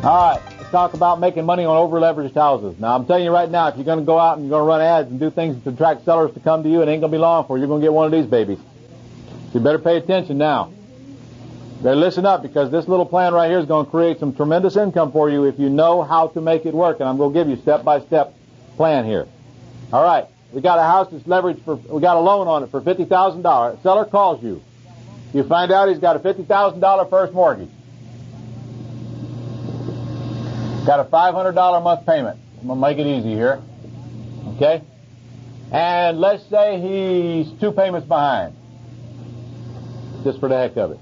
All right, let's talk about making money on over-leveraged houses. Now, I'm telling you right now, if you're going to go out and you're going to run ads and do things to attract sellers to come to you, it ain't going to be long before you're going to get one of these babies. So you better pay attention now. You better listen up, because this little plan right here is going to create some tremendous income for you if you know how to make it work. And I'm going to give you a step-by-step plan here. All right, we got a house that's leveraged for, we got a loan on it for $50,000. Seller calls you. You find out he's got a $50,000 first mortgage. Got a $500 a month payment. I'm going to make it easy here. Okay? And let's say he's 2 payments behind. Just for the heck of it.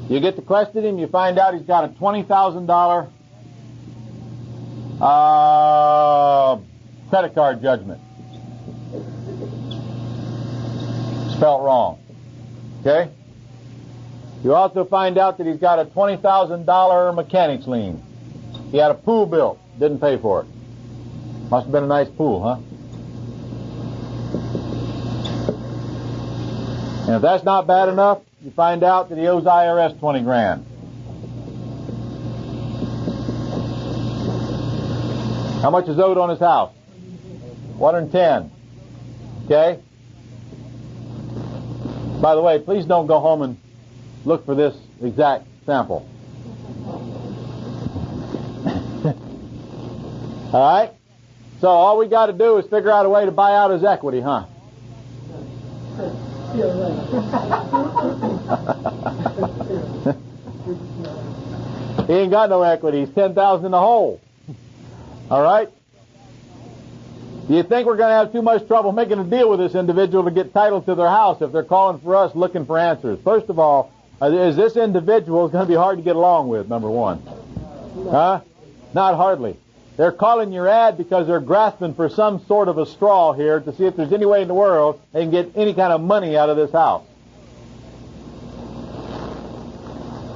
You get to question him, you find out he's got a $20,000 credit card judgment. Spelt wrong. Okay? You also find out that he's got a $20,000 mechanics lien. He had a pool built, didn't pay for it. Must have been a nice pool, huh? And if that's not bad enough, you find out that he owes IRS 20 grand. How much is owed on his house? 110. Okay? By the way, please don't go home and look for this exact sample. All right? So all we got to do is figure out a way to buy out his equity, huh? He ain't got no equity. He's 10,000 in the hole. All right? Do you think we're going to have too much trouble making a deal with this individual to get title to their house if they're calling for us looking for answers? First of all, is this individual going to be hard to get along with, number one? Huh? Not hardly. They're calling your ad because they're grasping for some sort of a straw here to see if there's any way in the world they can get any kind of money out of this house.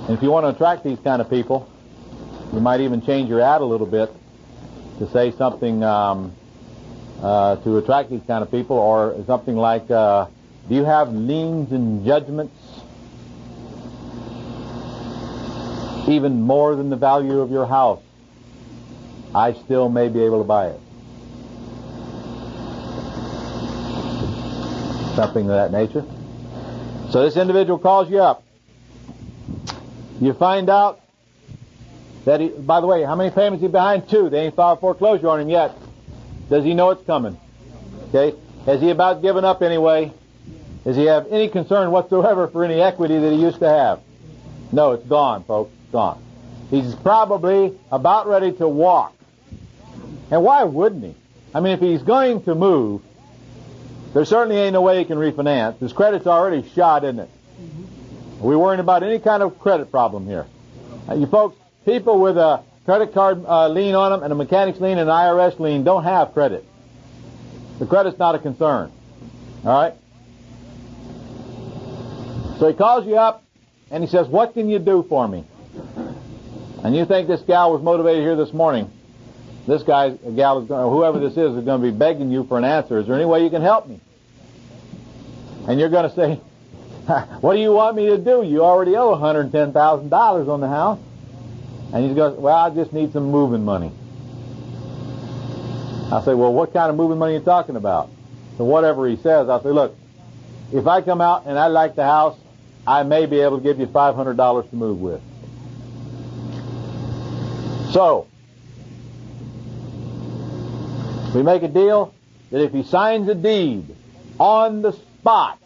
And if you want to attract these kind of people, you might even change your ad a little bit to say something to attract these kind of people, or something like, do you have liens and judgments even more than the value of your house? I still may be able to buy it. Something of that nature. So this individual calls you up. You find out that he, by the way, how many payments is he behind? 2. They ain't filed foreclosure on him yet. Does he know it's coming? Okay. Has he about given up anyway? Does he have any concern whatsoever for any equity that he used to have? No, it's gone, folks. It's gone. He's probably about ready to walk. And why wouldn't he? I mean, if he's going to move, there certainly ain't no way he can refinance. His credit's already shot, isn't it? Are we worrying about any kind of credit problem here? You folks, people with a credit card lien on them and a mechanics lien and an IRS lien don't have credit. The credit's not a concern. All right? So he calls you up and he says, what can you do for me? And you think this gal was motivated here this morning. This guy, gal, is going, whoever this is going to be begging you for an answer. Is there any way you can help me? And you're going to say, what do you want me to do? You already owe $110,000 on the house. And he goes, well, I just need some moving money. I say, well, what kind of moving money are you talking about? So whatever he says, I say, look, if I come out and I like the house, I may be able to give you $500 to move with. So, we make a deal that if he signs a deed on the spot,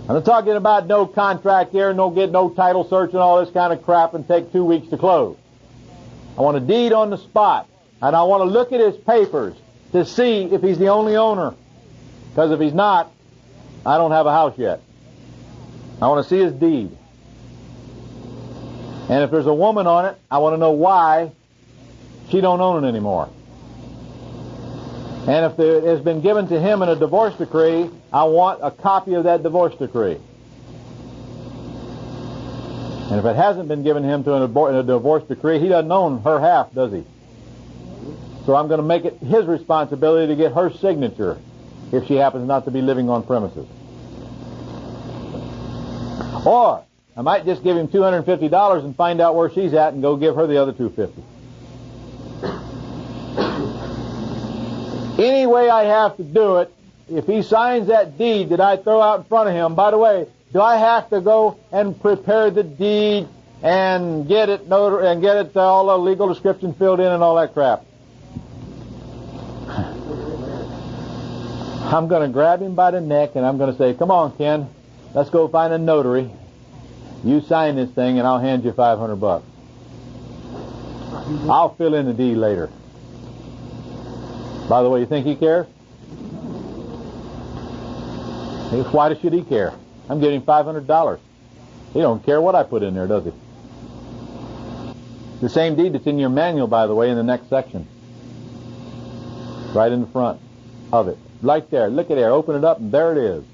I'm not talking about no contract here, no title search and all this kind of crap and take 2 weeks to close. I want a deed on the spot, and I want to look at his papers to see if he's the only owner. Because if he's not, I don't have a house yet. I want to see his deed. And if there's a woman on it, I want to know why she don't own it anymore. And if it has been given to him in a divorce decree, I want a copy of that divorce decree. And if it hasn't been given him in a divorce decree, he doesn't own her half, does he? So I'm going to make it his responsibility to get her signature if she happens not to be living on premises. Or I might just give him $250 and find out where she's at and go give her the other $250. Any way I have to do it, if he signs that deed that I throw out in front of him, by the way, do I have to go and prepare the deed and get it all the legal description filled in and all that crap? I'm going to grab him by the neck and I'm going to say, come on, Ken, let's go find a notary. You sign this thing and I'll hand you $500. I'll fill in the deed later. By the way, you think he cares? Why should he care? I'm getting $500. He don't care what I put in there, does he? The same deed that's in your manual, by the way, in the next section. Right in the front of it. Right there. Look at there. Open it up, and there it is.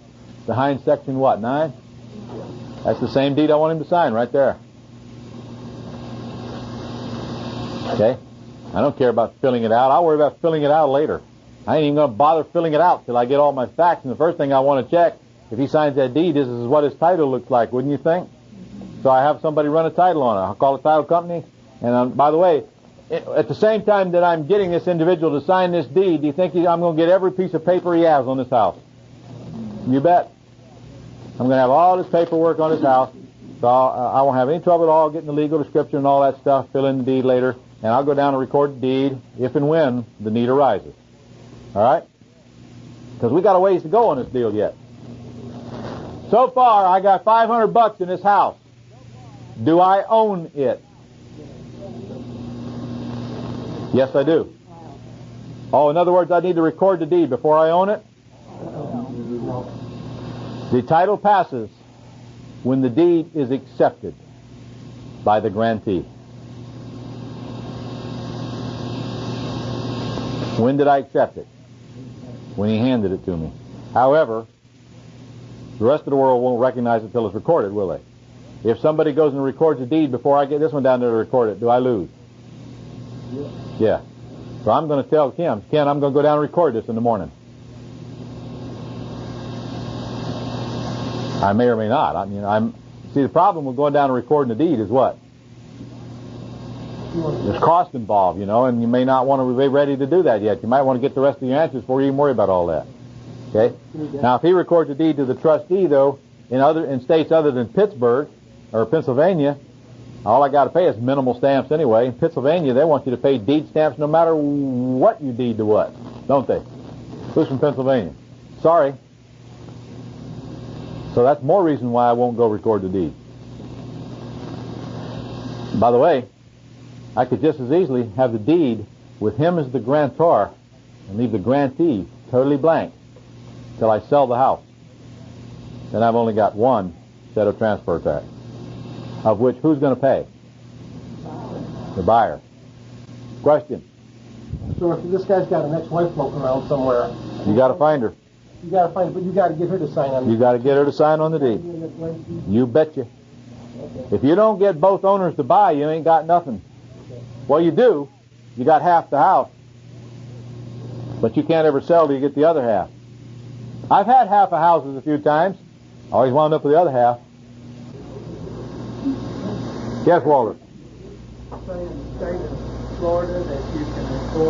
Behind section what, 9? That's the same deed I want him to sign right there. Okay? I don't care about filling it out. I'll worry about filling it out later. I ain't even going to bother filling it out till I get all my facts. And the first thing I want to check, if he signs that deed, is what his title looks like, wouldn't you think? So I have somebody run a title on it. I'll call the title company. And by the way, at the same time that I'm getting this individual to sign this deed, do you think I'm going to get every piece of paper he has on this house? You bet. I'm going to have all this paperwork on his house, so I won't have any trouble at all getting the legal description and all that stuff, fill in the deed later, and I'll go down and record the deed if and when the need arises. All right? Because we got a ways to go on this deal yet. So far, I got $500 in this house. Do I own it? Yes, I do. Oh, in other words, I need to record the deed before I own it? The title passes when the deed is accepted by the grantee. When did I accept it? When he handed it to me. However, the rest of the world won't recognize it until it's recorded, will they? If somebody goes and records a deed before I get this one down there to record it, do I lose? Yeah. So I'm going to tell Ken, I'm going to go down and record this in the morning. I may or may not. See, the problem with going down and recording the deed is what? There's cost involved, and you may not want to be ready to do that yet. You might want to get the rest of your answers before you even worry about all that. Okay? Now, if he records a deed to the trustee, though, in states other than Pittsburgh or Pennsylvania, all I got to pay is minimal stamps anyway. In Pennsylvania, they want you to pay deed stamps no matter what you deed to what, don't they? Who's from Pennsylvania? Sorry. So that's more reason why I won't go record the deed. By the way, I could just as easily have the deed with him as the grantor and leave the grantee totally blank till I sell the house. Then I've only got one set of transfer tax, of which who's going to pay? The buyer. Question. So if this guy's got an ex-wife floating around somewhere, you got to find her. You got to find her, but you got to get her to sign on. You got to get her to sign on the deed. You betcha. Okay. If you don't get both owners to buy, you ain't got nothing. Okay. Well, you do. You got half the house, but you can't ever sell till you get the other half. I've had half of houses a few times. Always wound up with the other half. Yes, Walter.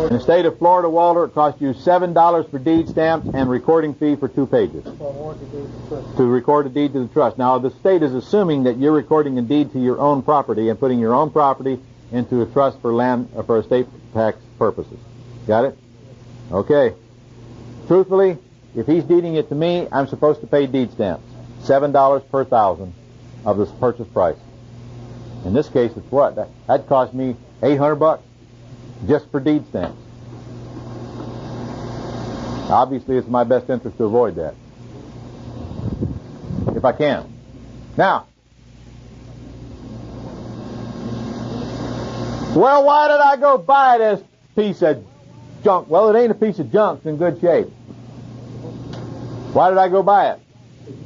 In the state of Florida, Walter, it costs you $7 for deed stamps and recording fee for 2 pages to record a deed to the trust. Now, the state is assuming that you're recording a deed to your own property and putting your own property into a trust for land for estate tax purposes. Got it? Okay. Truthfully, if he's deeding it to me, I'm supposed to pay deed stamps. $7 per thousand of this purchase price. In this case, it's what? That cost me $800 just for deed stamps. Obviously, it's my best interest to avoid that, if I can. Now, well, why did I go buy this piece of junk? Well, it ain't a piece of junk. It's in good shape. Why did I go buy it?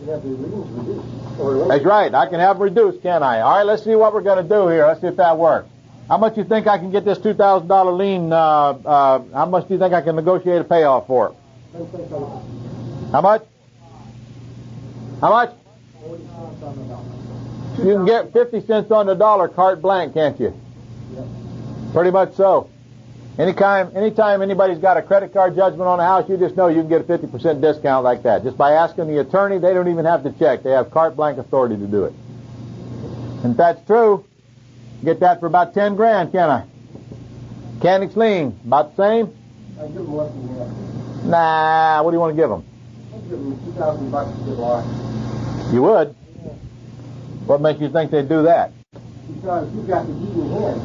That's right. I can have them reduced, can't I? All right, let's see what we're going to do here. Let's see if that works. How much do you think I can get this $2,000 lien? How much do you think I can negotiate a payoff for it? How much? How much? You can get 50 cents on the dollar carte blanche, can't you? Yep. Pretty much so. Anytime anybody's got a credit card judgment on a house, you just know you can get a 50% discount like that. Just by asking the attorney, they don't even have to check. They have carte blanche authority to do it. And if that's true, get that for about 10 grand, can I? Mechanics lien, about the same? I give them less than that. Nah, what do you want to give them? I give them $2,000 to get lost. You would? Yeah. What makes you think they'd do that? Because you've got the deed in hand.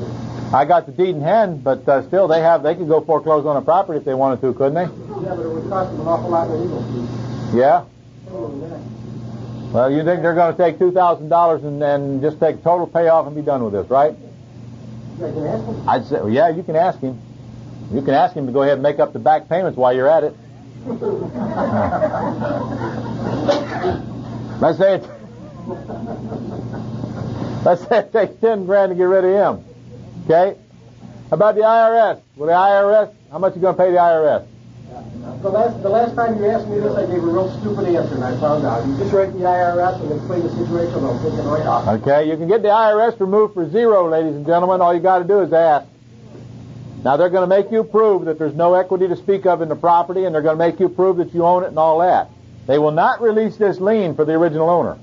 I got the deed in hand, but still, they could go foreclose on a property if they wanted to, couldn't they? Yeah, but it would cost them an awful lot in legal fees. Yeah? More than that. Well, you think they're going to take $2,000 and just take total payoff and be done with this, right? You can ask them. I'd say, well, yeah, you can ask him. You can ask him to go ahead and make up the back payments while you're at it. Let's say it takes 10 grand to get rid of him. Okay? How about the IRS? Well, the IRS, how much are you going to pay the IRS? The last time you asked me this, I gave a real stupid answer, and I found out. You just write the IRS and explain the situation, and I'll take it right off. Okay, you can get the IRS removed for zero, ladies and gentlemen. All you got to do is ask. Now, they're going to make you prove that there's no equity to speak of in the property, and they're going to make you prove that you own it and all that. They will not release this lien for the original owner,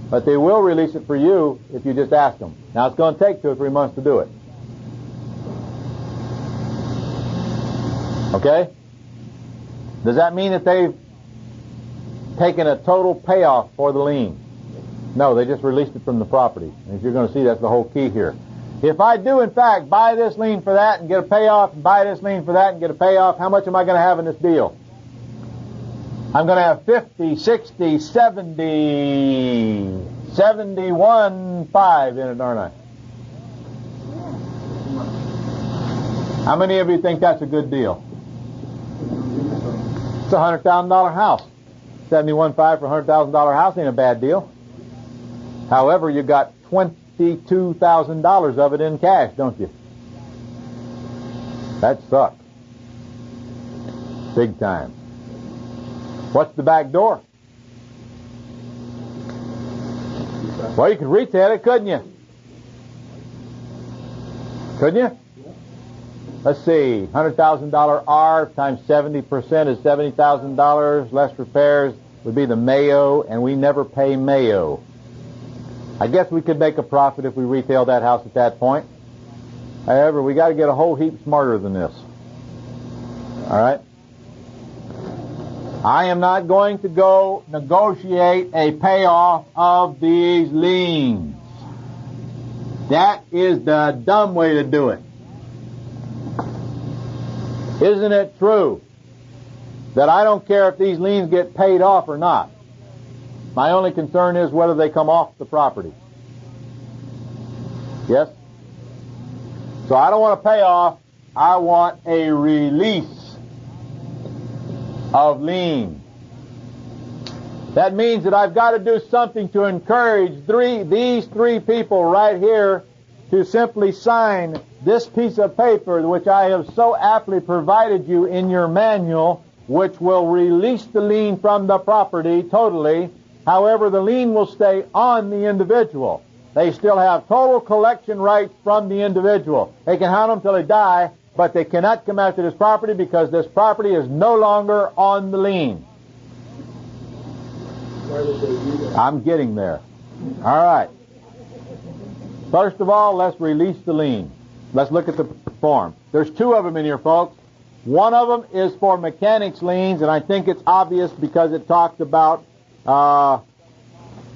but they will release it for you if you just ask them. Now, it's going to take 2 or 3 months to do it. Okay? Does that mean that they've taken a total payoff for the lien? No, they just released it from the property. And as you're going to see, that's the whole key here. If I do, in fact, buy this lien for that and get a payoff, and buy this lien for that and get a payoff, how much am I going to have in this deal? I'm going to have 50, 60, 70, 71.5 in it, aren't I? How many of you think that's a good deal? It's a $100,000 house. 71.5 for a $100,000 house ain't a bad deal. However, you got $22,000 of it in cash, don't you? That sucks. Big time. What's the back door? Well, you could retail it, couldn't you? Couldn't you? Let's see, $100,000 R times 70% is $70,000. Less repairs would be the Mayo, and we never pay Mayo. I guess we could make a profit if we retail that house at that point. However, we got to get a whole heap smarter than this. All right? I am not going to go negotiate a payoff of these liens. That is the dumb way to do it. Isn't it true that I don't care if these liens get paid off or not? My only concern is whether they come off the property. Yes? So I don't want a payoff. I want a release of lien. That means that I've got to do something to encourage these three people right here to simply sign this piece of paper, which I have so aptly provided you in your manual, which will release the lien from the property totally. However, the lien will stay on the individual. They still have total collection rights from the individual. They can hunt them till they die, but they cannot come after this property because this property is no longer on the lien. Why would they do that? I'm getting there. All right. First of all, let's release the lien. Let's look at the form. There's two of them in here, folks. One of them is for mechanics liens, and I think it's obvious because it talks about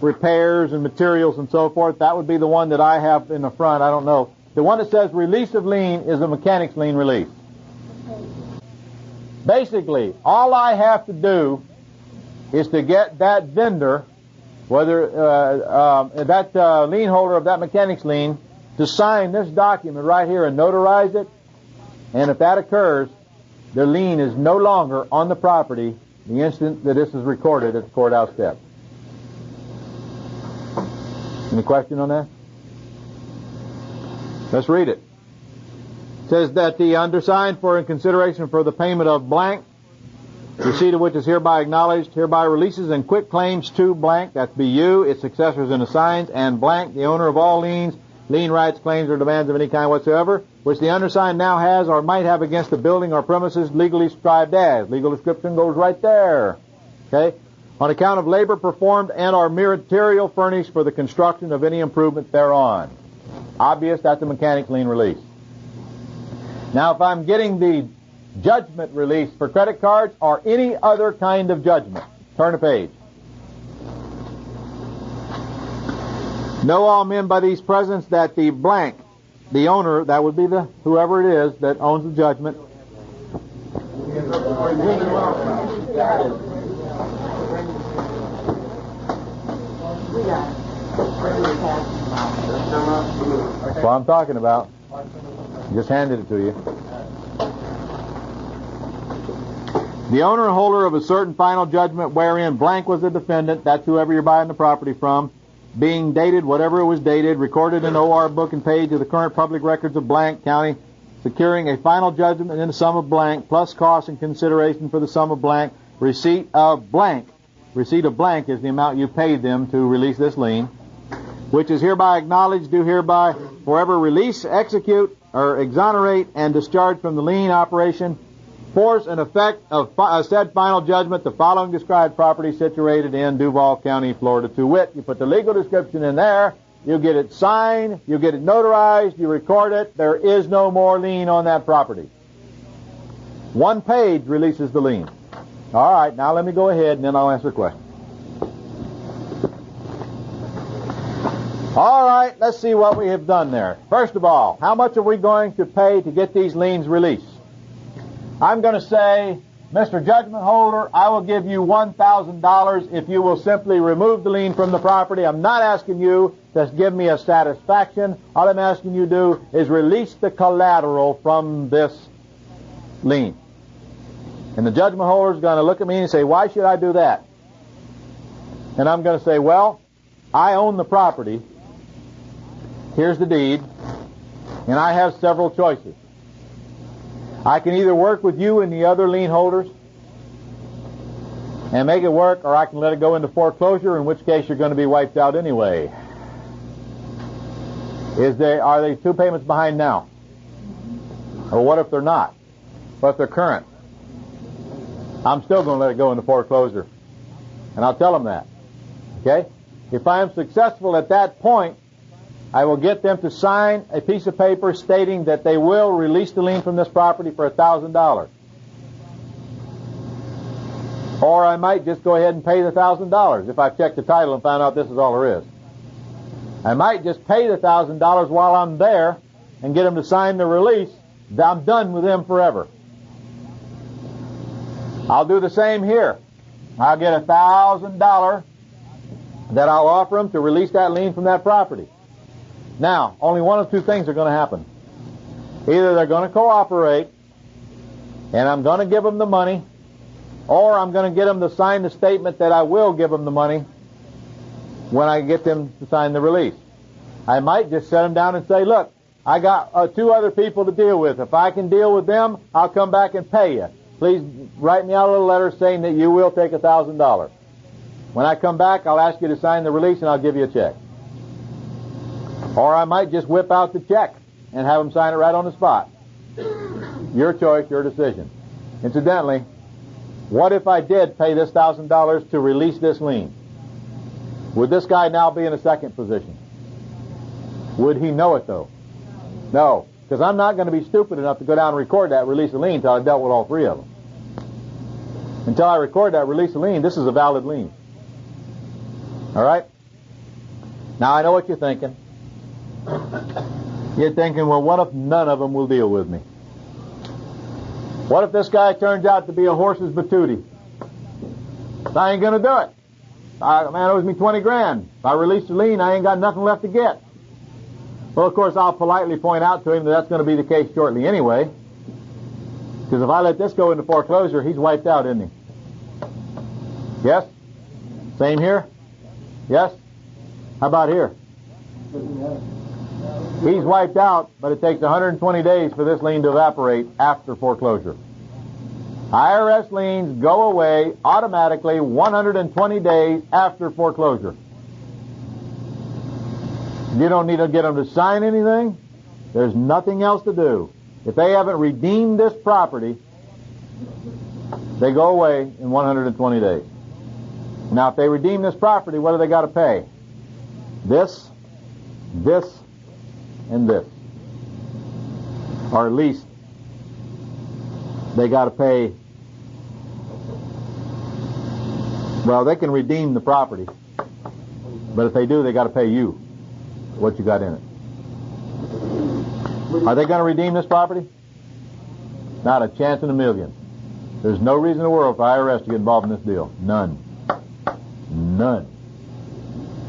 repairs and materials and so forth. That would be the one that I have in the front. I don't know. The one that says release of lien is a mechanics lien release. Basically, all I have to do is to get that vendor, whether that lien holder of that mechanics lien, to sign this document right here and notarize it. And if that occurs, the lien is no longer on the property the instant that this is recorded at the courthouse step. Any question on that? Let's read it. It says that the undersigned, for in consideration for the payment of blank, receipt of which is hereby acknowledged, hereby releases and quit claims to blank, that's BU, its successors and assigns, and blank, the owner of all liens, lien rights, claims, or demands of any kind whatsoever, which the undersigned now has or might have against the building or premises legally described as. Legal description goes right there. Okay? On account of labor performed and or material furnished for the construction of any improvement thereon. Obvious, that's a mechanics lien release. Now, if I'm getting the judgment release for credit cards or any other kind of judgment, turn a page. Know all men by these presents that the blank, the owner, that would be the whoever it is that owns the judgment. That's what I'm talking about. Just handed it to you. The owner and holder of a certain final judgment wherein blank was the defendant, that's whoever you're buying the property from, being dated, whatever it was dated, recorded in the OR book and page of the current public records of blank county, securing a final judgment in the sum of blank, plus cost and consideration for the sum of blank, receipt of blank. Receipt of blank is the amount you paid them to release this lien, which is hereby acknowledged, do hereby forever release, execute, or exonerate and discharge from the lien operation, force and effect of said final judgment, the following described property situated in Duval County, Florida, to wit. You put the legal description in there, you get it signed, you get it notarized, you record it, there is no more lien on that property. One page releases the lien. All right, now let me go ahead and then I'll answer questions. All right, let's see what we have done there. First of all, how much are we going to pay to get these liens released? I'm going to say, Mr. Judgment Holder, I will give you $1,000 if you will simply remove the lien from the property. I'm not asking you to give me a satisfaction. All I'm asking you to do is release the collateral from this lien. And the judgment holder is going to look at me and say, why should I do that? And I'm going to say, well, I own the property. Here's the deed. And I have several choices. I can either work with you and the other lien holders and make it work, or I can let it go into foreclosure, in which case you're going to be wiped out anyway. Are they 2 payments behind now? Or what if they're not? What if they're current? I'm still going to let it go into foreclosure. And I'll tell them that. Okay? If I am successful at that point, I will get them to sign a piece of paper stating that they will release the lien from this property for $1,000. Or I might just go ahead and pay the $1,000 if I've checked the title and found out this is all there is. I might just pay the $1,000 while I'm there and get them to sign the release. I'm done with them forever. I'll do the same here. I'll get $1,000 that I'll offer them to release that lien from that property. Now, only one of 2 things are going to happen. Either they're going to cooperate, and I'm going to give them the money, or I'm going to get them to sign the statement that I will give them the money when I get them to sign the release. I might just set them down and say, look, I got 2 other people to deal with. If I can deal with them, I'll come back and pay you. Please write me out a little letter saying that you will take $1,000. When I come back, I'll ask you to sign the release and I'll give you a check. Or I might just whip out the check and have them sign it right on the spot. Your choice, your decision. Incidentally, what if I did pay this $1,000 to release this lien? Would this guy now be in a second position? Would he know it, though? No, because I'm not going to be stupid enough to go down and record that release of lien until I've dealt with all 3 of them. Until I record that release of lien, this is a valid lien. All right? Now, I know what you're thinking. You're thinking, well, what if none of them will deal with me? What if this guy turns out to be a horse's patootie? I ain't going to do it. Man owes me 20 grand. If I release the lien, I ain't got nothing left to get. Well, of course, I'll politely point out to him that that's going to be the case shortly anyway. Because if I let this go into foreclosure, he's wiped out, isn't he? Yes? Same here? Yes? How about here? He's wiped out, but it takes 120 days for this lien to evaporate after foreclosure. IRS liens go away automatically 120 days after foreclosure. You don't need to get them to sign anything. There's nothing else to do. If they haven't redeemed this property, they go away in 120 days. Now, if they redeem this property, what do they got to pay? This, this, and this. Or at least they got to pay. Well, they can redeem the property, but if they do, they got to pay you what you got in it. Are they going to redeem this property? Not a chance in a million. There's no reason in the world for IRS to get involved in this deal. None. None.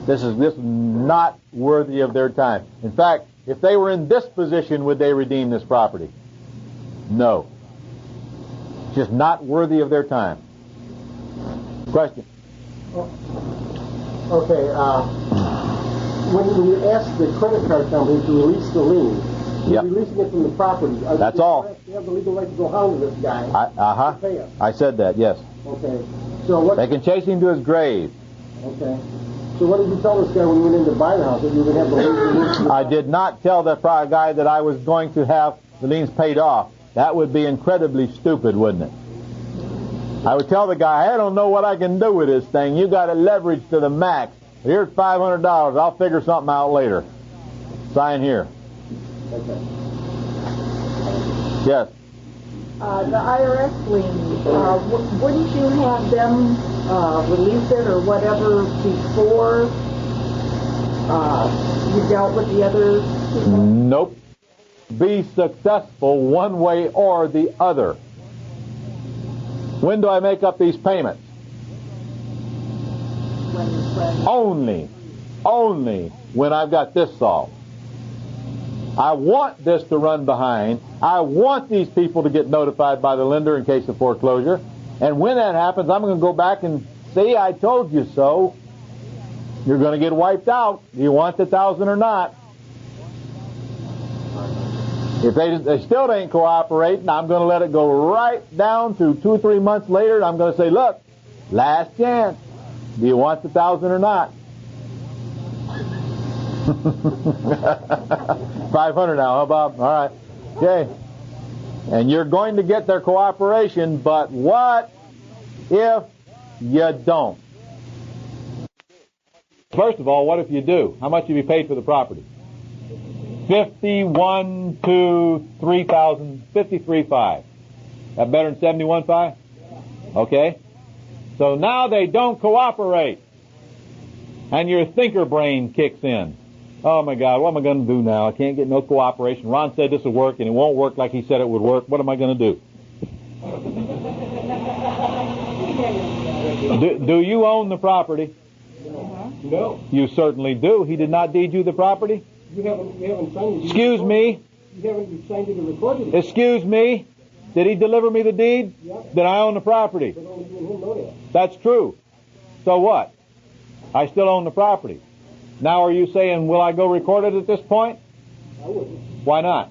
This is not worthy of their time. In fact, if they were in this position, would they redeem this property? No. It's just not worthy of their time. Question? Okay. When you ask the credit card company to release the lien, you're releasing it from the property. That's all. You have the legal right to go hound this guy. To pay us. I said that, yes. Okay. So what? They can chase him to his grave. Okay. So what did you tell this guy when you went in to buy the house, that you would have the liens? I did not tell the guy that I was going to have the liens paid off. That would be incredibly stupid, wouldn't it? I would tell the guy, I don't know what I can do with this thing. You got it leveraged to the max. Here's $500. I'll figure something out later. Sign here. Okay. Yes. The IRS lien, wouldn't you have them release it or whatever before you dealt with the other people? Nope. Be successful one way or the other. When do I make up these payments? Only when I've got this solved. I want this to run behind. I want these people to get notified by the lender in case of foreclosure. And when that happens, I'm going to go back and see, I told you so. You're going to get wiped out. Do you want the 1,000 or not? If they still ain't cooperating, I'm going to let it go right down to 2 or 3 months later. And I'm going to say, look, last chance. Do you want the 1,000 or not? 500 now, huh, Bob? All right. Okay. And you're going to get their cooperation, but what if you don't? First of all, what if you do? How much have you paid for the property? 51 to 3,000, 53.5. That better than 71.5? Okay. So now they don't cooperate, and your thinker brain kicks in. Oh my God, what am I going to do now? I can't get no cooperation. Ron said this would work, and it won't work like he said it would work. What am I going to do? Do you own the property? No. You certainly do. He did not deed you the property? You haven't signed it. Excuse me? You haven't signed it and recorded it. Excuse me? Did he deliver me the deed? Yep. Then I own the property. But only you and him know that. That's true. So what? I still own the property. Now are you saying, will I go record it at this point? I wouldn't. Why not?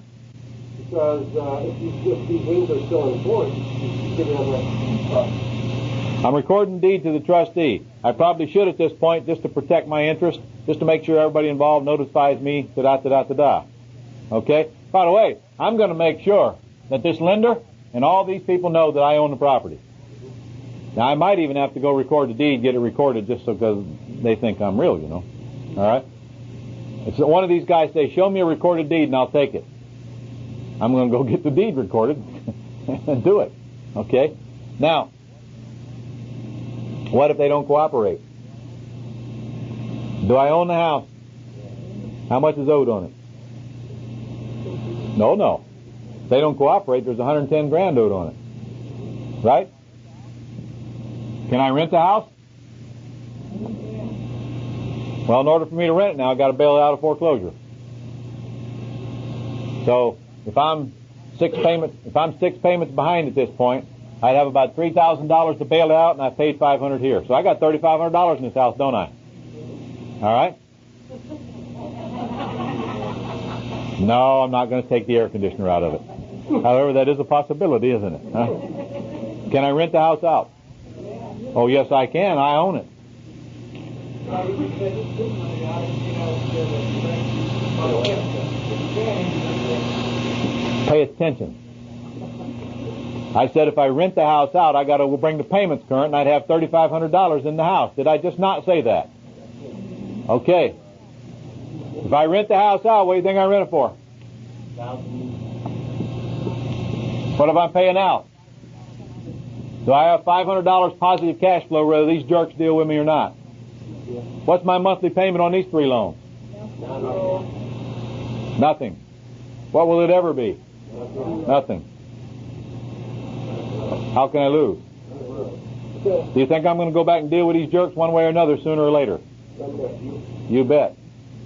Because if these liens are still in force, you give it on the I'm recording deed to the trustee. I probably should at this point, just to protect my interest, just to make sure everybody involved notifies me, da-da-da-da-da. Okay? By the way, I'm going to make sure that this lender and all these people know that I own the property. Now, I might even have to go record the deed, get it recorded, just so because they think I'm real, you know. All right? If one of these guys say, show me a recorded deed, and I'll take it. I'm going to go get the deed recorded and do it. Okay? Now, what if they don't cooperate? Do I own the house? How much is owed on it? No. If they don't cooperate, there's 110 grand owed on it. Right? Can I rent the house? Well, in order for me to rent it now, I've got to bail it out of foreclosure. So, if I'm six payments behind at this point, I'd have about $3,000 to bail it out, and I paid $500 here. So I got $3,500 in this house, don't I? All right? No, I'm not going to take the air conditioner out of it. However, that is a possibility, isn't it? Huh? Can I rent the house out? Oh, yes, I can. I own it. Pay attention. I said if I rent the house out, I got to bring the payments current, and I'd have $3,500 in the house. Did I just not say that? Okay. If I rent the house out, what do you think I rent it for? What if I'm paying out? Do I have $500 positive cash flow whether these jerks deal with me or not? What's my monthly payment on these 3 loans? Nothing. What will it ever be? Nothing. How can I lose? Do you think I'm going to go back and deal with these jerks one way or another sooner or later? You bet.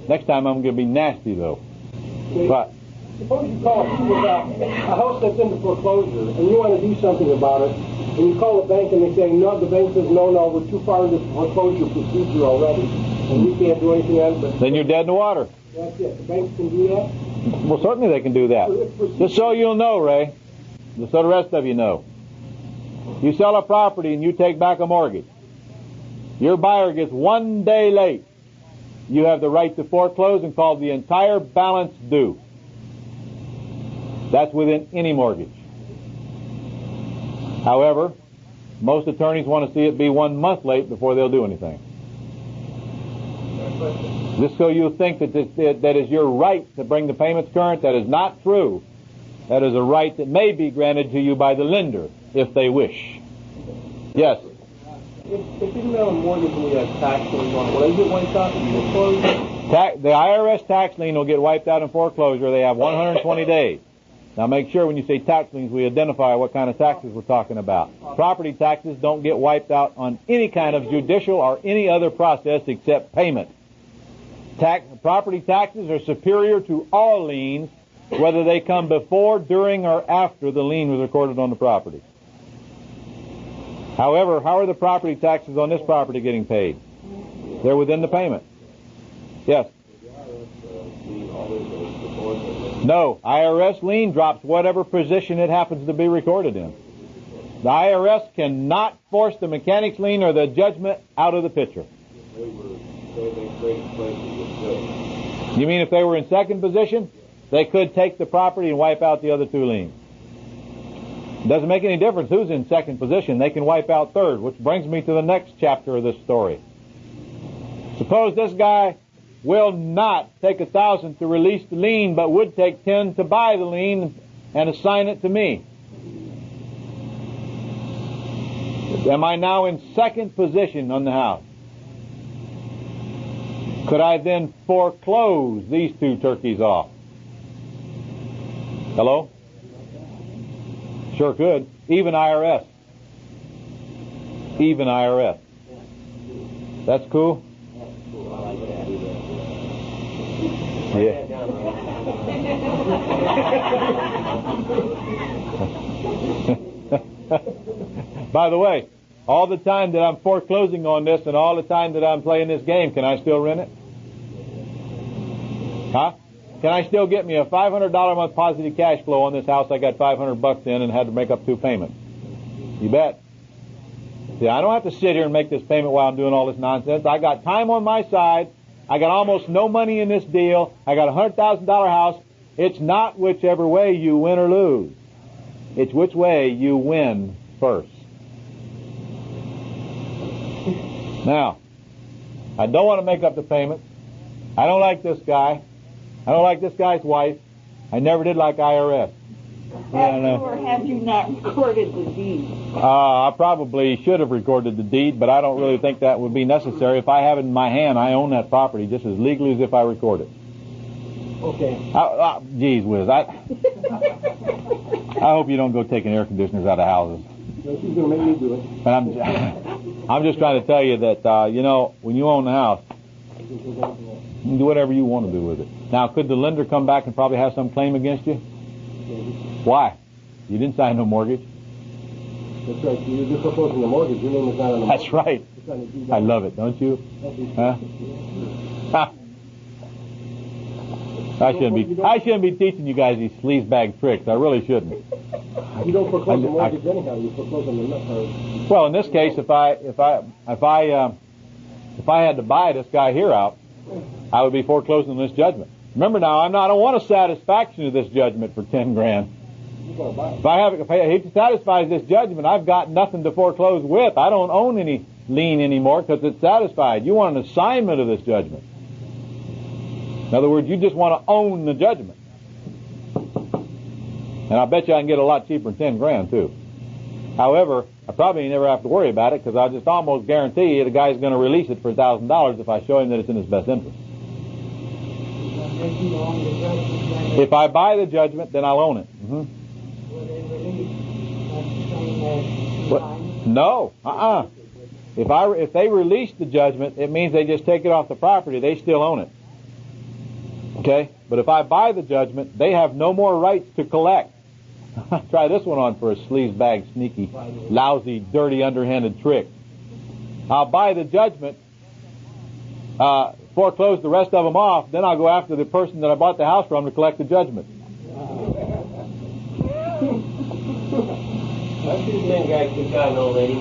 Next time I'm going to be nasty, though. But suppose you call a house that's into foreclosure, and you want to do something about it, and you call the bank and they say, no, the bank says, no, we're too far into the foreclosure procedure already, and we can't do anything else. But then you're dead in the water. That's it. The banks can do that? Well, certainly they can do that. Just so you'll know, Ray, just so the rest of you know. You sell a property and you take back a mortgage. Your buyer gets 1 day late. You have the right to foreclose and call the entire balance due. That's within any mortgage. However, most attorneys want to see it be 1 month late before they'll do anything. Just so you think that is your right to bring the payments current, that is not true. That is a right that may be granted to you by the lender, if they wish. Yes? If you don't have a mortgage and we have tax liens on it, will they get wiped out in foreclosure? The IRS tax lien will get wiped out in foreclosure. They have 120 days. Now make sure when you say tax liens, we identify what kind of taxes we're talking about. Property taxes don't get wiped out on any kind of judicial or any other process except payment. Property taxes are superior to all liens, whether they come before, during, or after the lien was recorded on the property. However, how are the property taxes on this property getting paid? They're within the payment. Yes? No. IRS lien drops whatever position it happens to be recorded in. The IRS cannot force the mechanics lien or the judgment out of the picture. You mean if they were in second position, they could take the property and wipe out the other 2 liens? It doesn't make any difference who's in second position. They can wipe out third, which brings me to the next chapter of this story. Suppose this guy will not take $1,000 to release the lien, but would take $10 to buy the lien and assign it to me. Am I now in second position on the house? Could I then foreclose these 2 turkeys off? Hello? Sure could. Even IRS. Even IRS. That's cool? Yeah. By the way, all the time that I'm foreclosing on this and all the time that I'm playing this game, can I still rent it? Huh? Can I still get me a $500 a month positive cash flow on this house I got $500 in and had to make up 2 payments? You bet. See, I don't have to sit here and make this payment while I'm doing all this nonsense. I got time on my side. I got almost no money in this deal. I got a $100,000 house. It's not whichever way you win or lose. It's which way you win first. Now, I don't want to make up the payment. I don't like this guy. I don't like this guy's wife. I never did like IRS. Have you or have you not recorded the deed? I probably should have recorded the deed, but I don't really think that would be necessary. If I have it in my hand, I own that property just as legally as if I record it. Okay. Geez whiz. I hope you don't go taking air conditioners out of houses. No, she's going to make me do it. But I'm just trying to tell you that, when you own the house, you can do whatever you want to do with it. Now, could the lender come back and probably have some claim against you? Why? You didn't sign no mortgage. That's right. You're just foreclosing the mortgage. Your name is not on the mortgage. That's right. I love it, don't you? Huh? I shouldn't be teaching you guys these sleazebag tricks. I really shouldn't. You don't foreclose a mortgage anyhow. You foreclose on the Well, in this case, if I had to buy this guy here out, I would be foreclosing this judgment. Remember now, I don't want a satisfaction of this judgment for $10,000. If he satisfies this judgment, I've got nothing to foreclose with. I don't own any lien anymore because it's satisfied. You want an assignment of this judgment. In other words, you just want to own the judgment. And I bet you I can get a lot cheaper than $10,000 too. However, I probably never have to worry about it because I just almost guarantee you the guy's going to release it for $1,000 if I show him that it's in his best interest. If I buy the judgment, then I'll own it. Mm-hmm. No. If they release the judgment, it means they just take it off the property. They still own it. Okay? But if I buy the judgment, they have no more rights to collect. Try this one on for a sleazebag, sneaky, lousy, dirty, underhanded trick. I'll buy the judgment, foreclose the rest of them off, then I'll go after the person that I bought the house from to collect the judgment. That's these men guys keep got an old lady.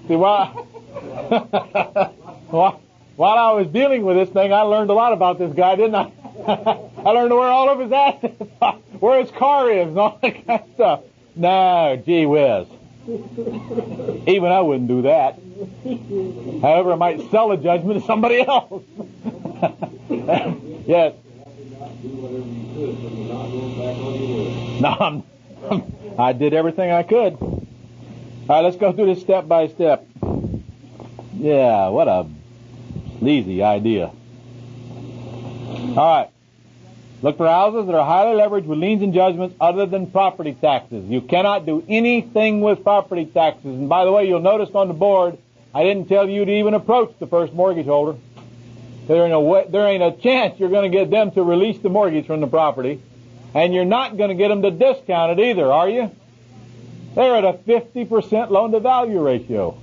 See, while I was dealing with this thing, I learned a lot about this guy, didn't I? I learned where all of his assets are, where his car is, and all that kind of stuff. No, gee whiz. Even I wouldn't do that. However, I might sell a judgment to somebody else. Yes. No, I did everything I could. All right, let's go through this step by step. Yeah, what a sleazy idea. All right. Look for houses that are highly leveraged with liens and judgments other than property taxes. You cannot do anything with property taxes. And by the way, you'll notice on the board, I didn't tell you to even approach the first mortgage holder. There ain't a chance you're going to get them to release the mortgage from the property. And you're not going to get them to discount it either, are you? They're at a 50% loan-to-value ratio.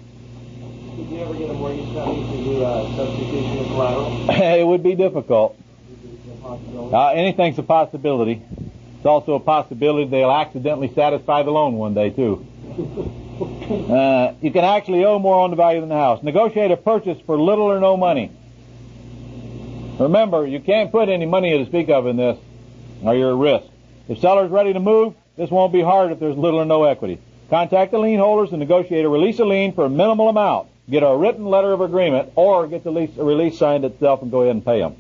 Did you ever get a mortgage company to do a substitution of collateral? It would be difficult. Anything's a possibility. It's also a possibility they'll accidentally satisfy the loan one day, too. You can actually owe more on the value than the house. Negotiate a purchase for little or no money. Remember, you can't put any money to speak of in this, or you're at risk. If seller's ready to move, this won't be hard if there's little or no equity. Contact the lien holders and negotiate a release of lien for a minimal amount. Get a written letter of agreement, or get the release signed itself and go ahead and pay them.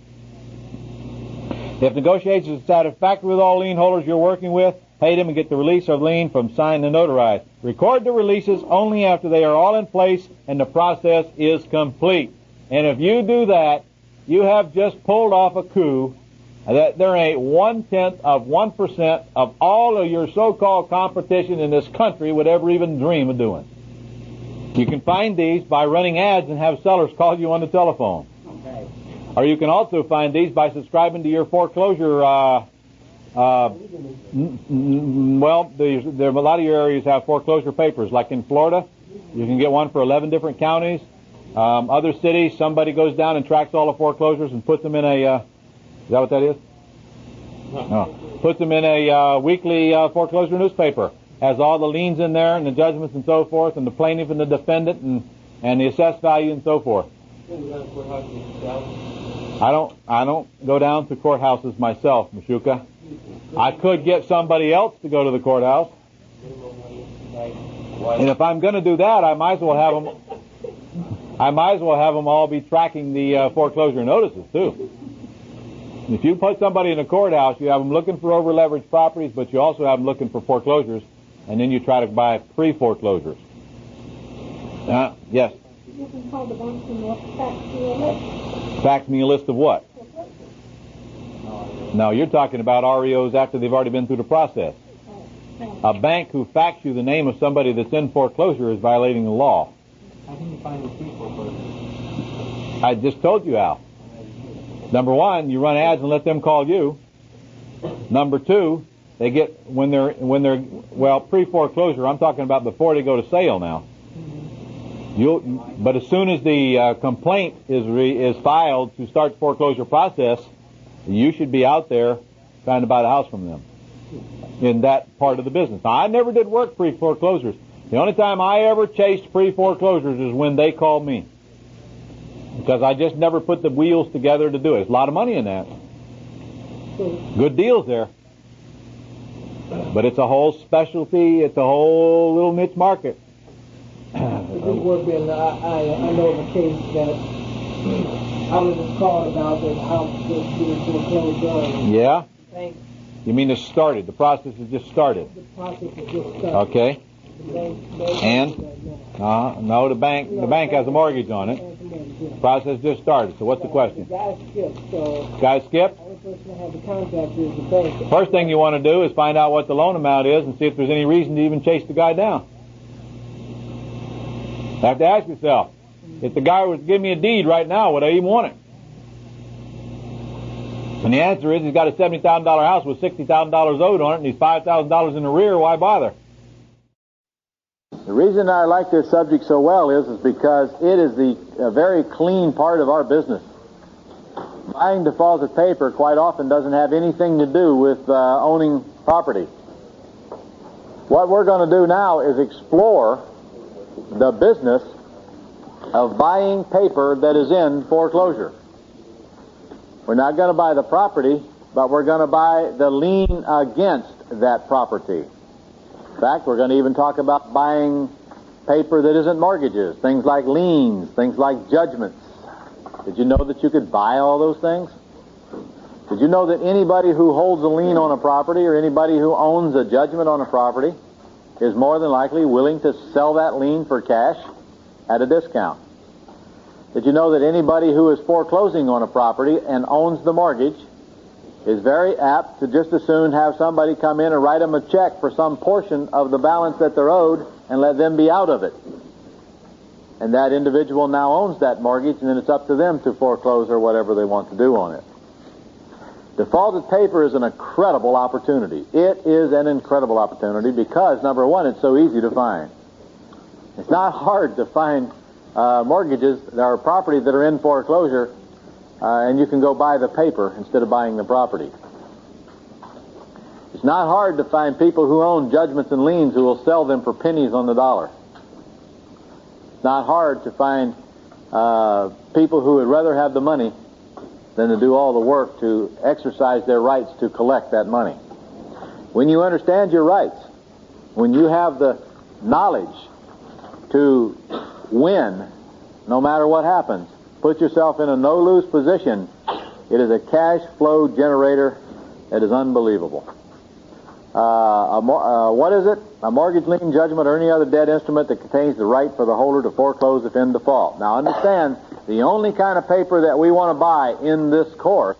If negotiations are satisfactory with all lien holders you're working with, pay them and get the release of lien from signed and notarized. Record the releases only after they are all in place and the process is complete. And if you do that, you have just pulled off a coup that there ain't 0.1% of all of your so-called competition in this country would ever even dream of doing. You can find these by running ads and have sellers call you on the telephone. Okay. Or you can also find these by subscribing to your foreclosure. Well, there a lot of your areas have foreclosure papers. Like in Florida, you can get one for 11 different counties. Other cities, somebody goes down and tracks all the foreclosures and puts them in a. Is that what that is? No. Puts them in a weekly foreclosure newspaper. Has all the liens in there and the judgments and so forth, and the plaintiff and the defendant and the assessed value and so forth. I don't go down to courthouses myself, Mashuka. I could get somebody else to go to the courthouse. And if I'm going to do that, I might as well have them all be tracking the foreclosure notices too. If you put somebody in a courthouse, you have them looking for over-leveraged properties, but you also have them looking for foreclosures, and then you try to buy pre-foreclosures. Yes? You can call the bank and fax me a list. Fax me a list of what? No, you're talking about REOs after they've already been through the process. A bank who faxes you the name of somebody that's in foreclosure is violating the law. How can you find the pre-foreclosure? I just told you how. Number one, you run ads and let them call you. Number two, they get when they're pre-foreclosure. I'm talking about before they go to sale now. But as soon as the complaint is filed to start the foreclosure process, You should be out there trying to buy the house from them in that part of the business. Now, I never did work pre-foreclosures. The only time I ever chased pre-foreclosures is when they called me, because I just never put the wheels together to do it. There's a lot of money in that. Good deals there. But it's a whole specialty. It's a whole little niche market. I know of a case that I was just called about that house was being foreclosed on. Yeah? Bank, You mean it's started? The process has just started. the process was just started. Okay. The bank And? No, the bank has a mortgage on it. Process just started. So what's the question? The guy skipped, so Guy skipped? the only person I have to contact is the bank. First thing you want to do is find out what the loan amount is and see if there's any reason to even chase the guy down. You have to ask yourself, if the guy was to give me a deed right now, would I even want it? And the answer is, he's got a $70,000 house with $60,000 owed on it, and he's $5,000 in the rear. Why bother? The reason I like this subject so well is because it is a very clean part of our business. Buying defaulted paper quite often doesn't have anything to do with owning property. What we're going to do now is explore the business of buying paper that is in foreclosure. We're not going to buy the property, but we're going to buy the lien against that property. In fact, we're going to even talk about buying paper that isn't mortgages, things like liens, things like judgments. Did you know that you could buy all those things? Did you know that anybody who holds a lien on a property or anybody who owns a judgment on a property is more than likely willing to sell that lien for cash at a discount? Did you know that anybody who is foreclosing on a property and owns the mortgage is very apt to just as soon have somebody come in and write them a check for some portion of the balance that they're owed and let them be out of it? And that individual now owns that mortgage, and then it's up to them to foreclose or whatever they want to do on it. Defaulted paper is an incredible opportunity. It is an incredible opportunity because, number one, it's so easy to find. It's not hard to find mortgages or property that are in foreclosure, and you can go buy the paper instead of buying the property. It's not hard to find people who own judgments and liens who will sell them for pennies on the dollar. It's not hard to find people who would rather have the money than to do all the work to exercise their rights to collect that money. When you understand your rights, when you have the knowledge to win no matter what happens, put yourself in a no-lose position, it is a cash flow generator that is unbelievable. What is it? A mortgage, lien, judgment, or any other debt instrument that contains the right for the holder to foreclose if in default. Now understand, the only kind of paper that we want to buy in this course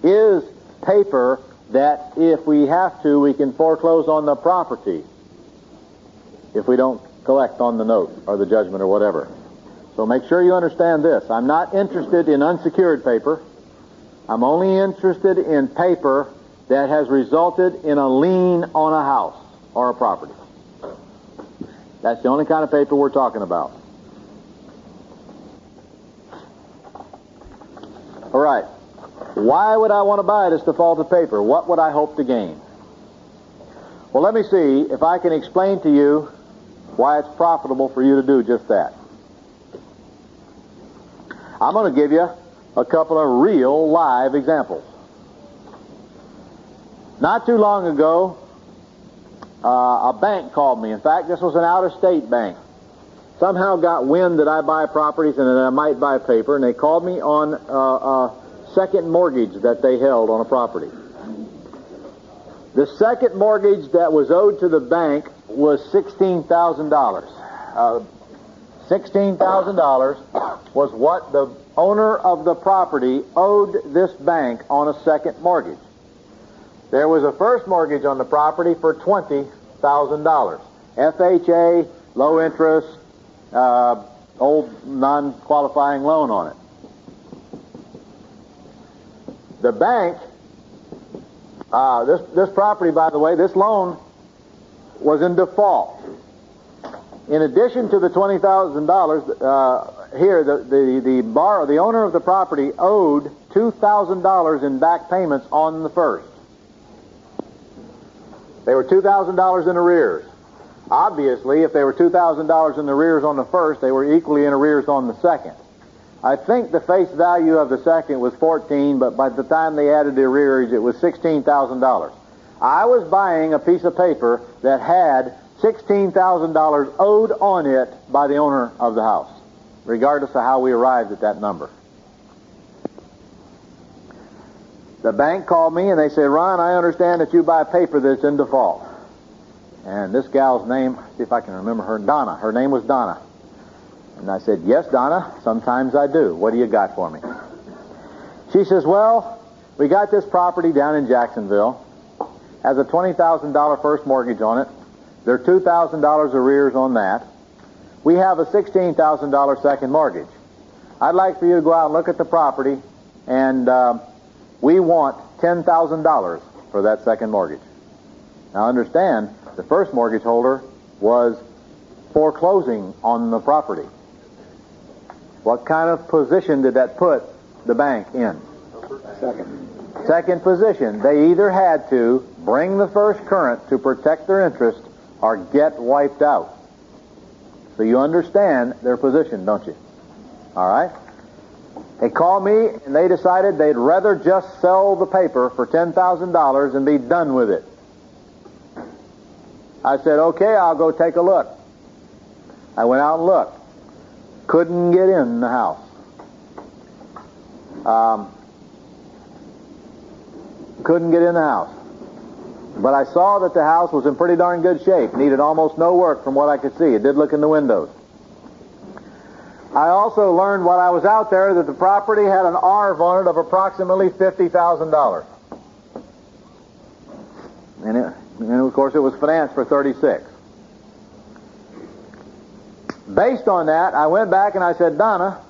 is paper that, if we have to, we can foreclose on the property if we don't collect on the note or the judgment or whatever. So make sure you understand this. I'm not interested in unsecured paper. I'm only interested in paper that has resulted in a lien on a house or a property. That's the only kind of paper we're talking about. All right. Why would I want to buy this defaulted paper? What would I hope to gain? Well, let me see if I can explain to you why it's profitable for you to do just that. I'm going to give you a couple of real live examples. Not too long ago, a bank called me. In fact, this was an out-of-state bank. Somehow got wind that I buy properties and that I might buy paper, and they called me on a second mortgage that they held on a property. The second mortgage that was owed to the bank was $16,000. $16,000 was what the owner of the property owed this bank on a second mortgage. There was a first mortgage on the property for $20,000. FHA, low interest, old non-qualifying loan on it. The bank, this property, by the way, this loan was in default. In addition to the $20,000, here, the owner of the property owed $2,000 in back payments on the first. They were $2,000 in arrears. Obviously, if they were $2,000 in arrears on the first, they were equally in arrears on the second. I think the face value of the second was $14,000, but by the time they added the arrears, it was $16,000. I was buying a piece of paper that had $16,000 owed on it by the owner of the house, regardless of how we arrived at that number. The bank called me and they said, Ron, I understand that you buy paper that's in default. And this gal's name, see if I can remember her, Donna. Her name was Donna. And I said, yes, Donna, sometimes I do. What do you got for me? She says, well, we got this property down in Jacksonville. Has a $20,000 first mortgage on it. There are $2,000 arrears on that. We have a $16,000 second mortgage. I'd like for you to go out and look at the property, and we want $10,000 for that second mortgage. Now understand, the first mortgage holder was foreclosing on the property. What kind of position did that put the bank in? Second position. They either had to bring the first current to protect their interest or get wiped out. So you understand their position, don't you? All right? They called me and they decided they'd rather just sell the paper for $10,000 and be done with it. I said, okay, I'll go take a look. I went out and looked. Couldn't get in the house. Couldn't get in the house. But I saw that the house was in pretty darn good shape. Needed almost no work from what I could see. It did look in the windows. I also learned while I was out there that the property had an ARV on it of approximately $50,000. And of course it was financed for $36,000. Based on that, I went back and I said, Donna,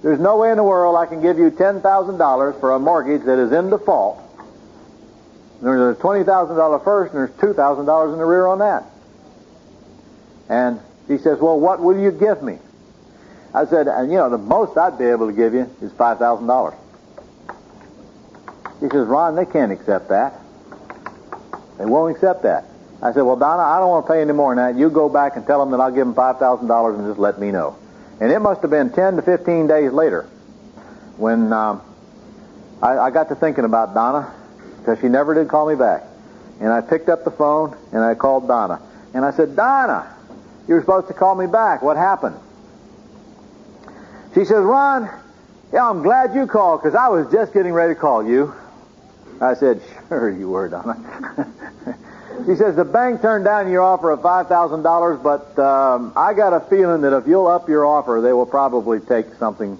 there's no way in the world I can give you $10,000 for a mortgage that is in default. There's a $20,000 first and there's $2,000 in the rear on that. And she says, well, what will you give me? I said, the most I'd be able to give you is $5,000. She says, Ron, they can't accept that. They won't accept that. I said, well, Donna, I don't want to pay any more than that. You go back and tell them that I'll give them $5,000 and just let me know. And it must have been 10 to 15 days later when I got to thinking about Donna, because she never did call me back. And I picked up the phone and I called Donna. And I said, Donna, you were supposed to call me back. What happened? She says, Ron, yeah, I'm glad you called because I was just getting ready to call you. I said, sure you were, Donna. She says, the bank turned down your offer of $5,000, but I got a feeling that if you'll up your offer, they will probably take something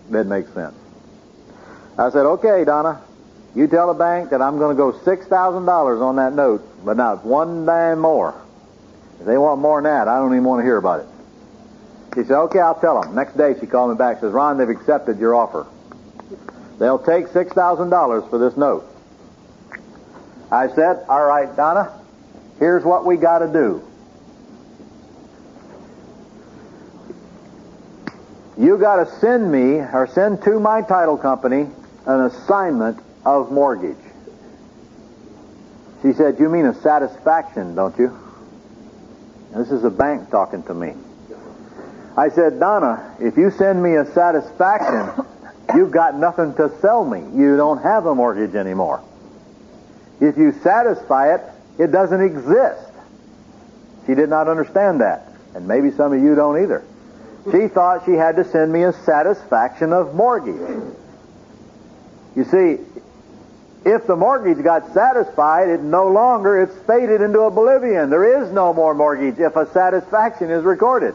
that makes sense. I said, okay, Donna, you tell the bank that I'm going to go $6,000 on that note, but not one dime more. If they want more than that, I don't even want to hear about it. She said, okay, I'll tell them. Next day she called me back and says, Ron, they've accepted your offer. They'll take $6,000 for this note. I said, all right, Donna, here's what we got to do. You got to send me, or send to my title company, an assignment of mortgage. She said, you mean a satisfaction, don't you? And this is a bank talking to me. I said, Donna, if you send me a satisfaction, you've got nothing to sell me. You don't have a mortgage anymore. If you satisfy it, it doesn't exist. She did not understand that. And maybe some of you don't either. She thought she had to send me a satisfaction of mortgage. You see, if the mortgage got satisfied, it's faded into oblivion. There is no more mortgage if a satisfaction is recorded.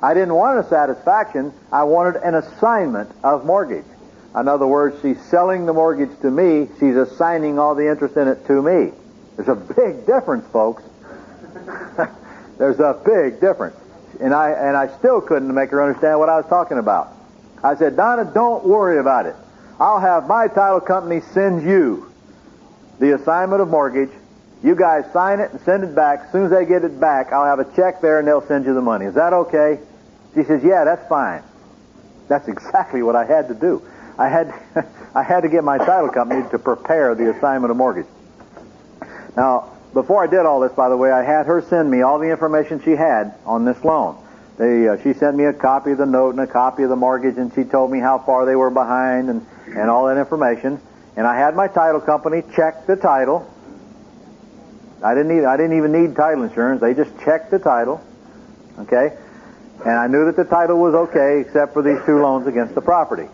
I didn't want a satisfaction. I wanted an assignment of mortgage. In other words, she's selling the mortgage to me. She's assigning all the interest in it to me. There's a big difference, folks. There's a big difference. And I still couldn't make her understand what I was talking about. I said, Donna, don't worry about it. I'll have my title company send you the assignment of mortgage. You guys sign it and send it back. As soon as they get it back, I'll have a check there and they'll send you the money. Is that okay? She says, yeah, that's fine. That's exactly what I had to do. I had to get my title company to prepare the assignment of mortgage. Now, before I did all this, by the way, I had her send me all the information she had on this loan. She sent me a copy of the note and a copy of the mortgage, and she told me how far they were behind and all that information. And I had my title company check the title. I didn't even need title insurance. They just checked the title. Okay? And I knew that the title was okay except for these two loans against the property.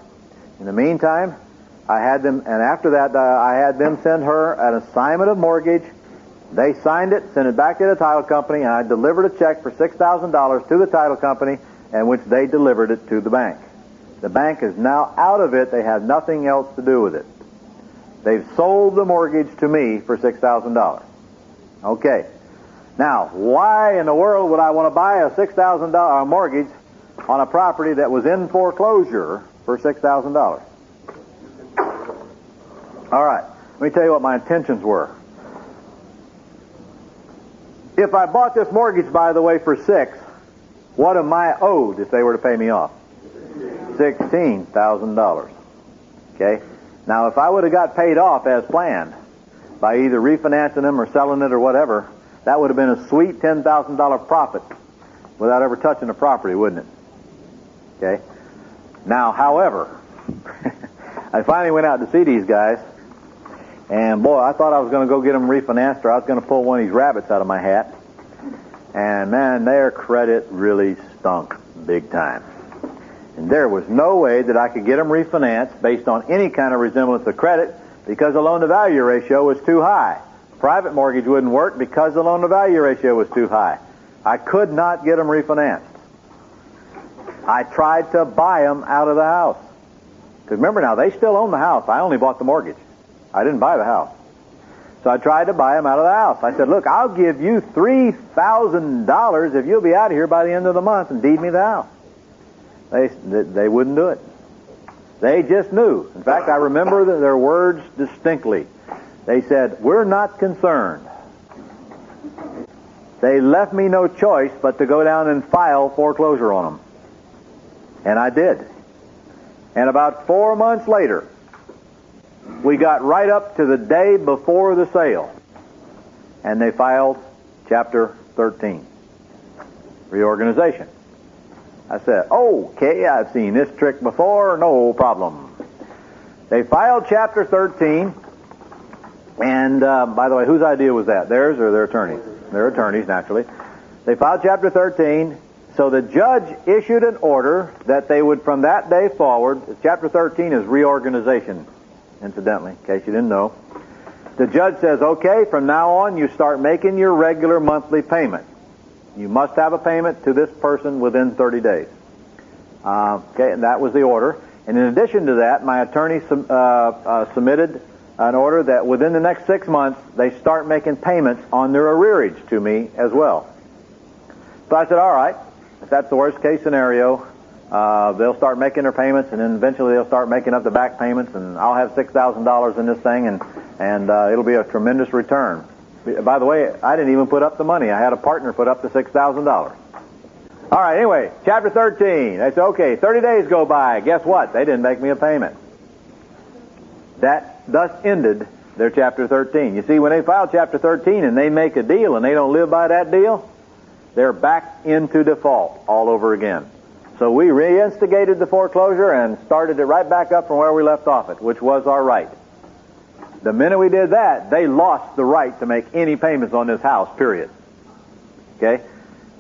In the meantime, I had them, and after that, I had them send her an assignment of mortgage. They signed it, sent it back to the title company, and I delivered a check for $6,000 to the title company, and which they delivered it to the bank. The bank is now out of it. They have nothing else to do with it. They've sold the mortgage to me for $6,000. Okay. Now, why in the world would I want to buy a $6,000 mortgage on a property that was in foreclosure for $6,000? All right. Let me tell you what my intentions were. If I bought this mortgage, by the way, for $6,000, what am I owed if they were to pay me off? $16,000. Okay? Now, if I would have got paid off as planned by either refinancing them or selling it or whatever, that would have been a sweet $10,000 profit without ever touching the property, wouldn't it? Okay? Now, however, I finally went out to see these guys, and boy, I thought I was going to go get them refinanced, or I was going to pull one of these rabbits out of my hat. And man, their credit really stunk big time. And there was no way that I could get them refinanced based on any kind of resemblance of credit because the loan-to-value ratio was too high. Private mortgage wouldn't work because the loan-to-value ratio was too high. I could not get them refinanced. I tried to buy them out of the house. Because remember now, they still own the house. I only bought the mortgage. I didn't buy the house. So I tried to buy them out of the house. I said, look, I'll give you $3,000 if you'll be out of here by the end of the month and deed me the house. They wouldn't do it. They just knew. In fact, I remember their words distinctly. They said, we're not concerned. They left me no choice but to go down and file foreclosure on them. And I did. And about 4 months later, we got right up to the day before the sale. And they filed Chapter 13. Reorganization. I said, okay, I've seen this trick before, no problem. They filed Chapter 13, and by the way, whose idea was that? Theirs or their attorneys? Their attorneys, naturally. They filed Chapter 13, so the judge issued an order that they would, from that day forward, Chapter 13 is reorganization, incidentally, in case you didn't know. The judge says, okay, from now on you start making your regular monthly payment. You must have a payment to this person within 30 days. Okay, and that was the order. And in addition to that, my attorney submitted an order that within the next 6 months, they start making payments on their arrearage to me as well. So I said, all right, if that's the worst case scenario, they'll start making their payments, and then eventually they'll start making up the back payments, and I'll have $6,000 in this thing, and it'll be a tremendous return. By the way, I didn't even put up the money. I had a partner put up the $6,000. All right, anyway, Chapter 13. They said, okay, 30 days go by. Guess what? They didn't make me a payment. That thus ended their Chapter 13. You see, when they file Chapter 13 and they make a deal and they don't live by that deal, they're back into default all over again. So we reinstigated the foreclosure and started it right back up from where we left off it, which was our right. The minute we did that, they lost the right to make any payments on this house, period. Okay?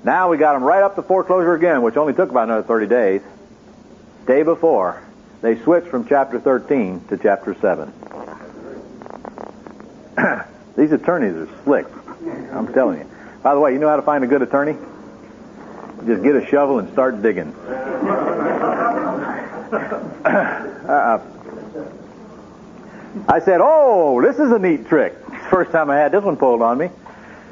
Now we got them right up to foreclosure again, which only took about another 30 days. Day before, they switched from Chapter 13 to Chapter 7. These attorneys are slick. I'm telling you. By the way, you know how to find a good attorney? Just get a shovel and start digging. I said, this is a neat trick. It's the first time I had this one pulled on me.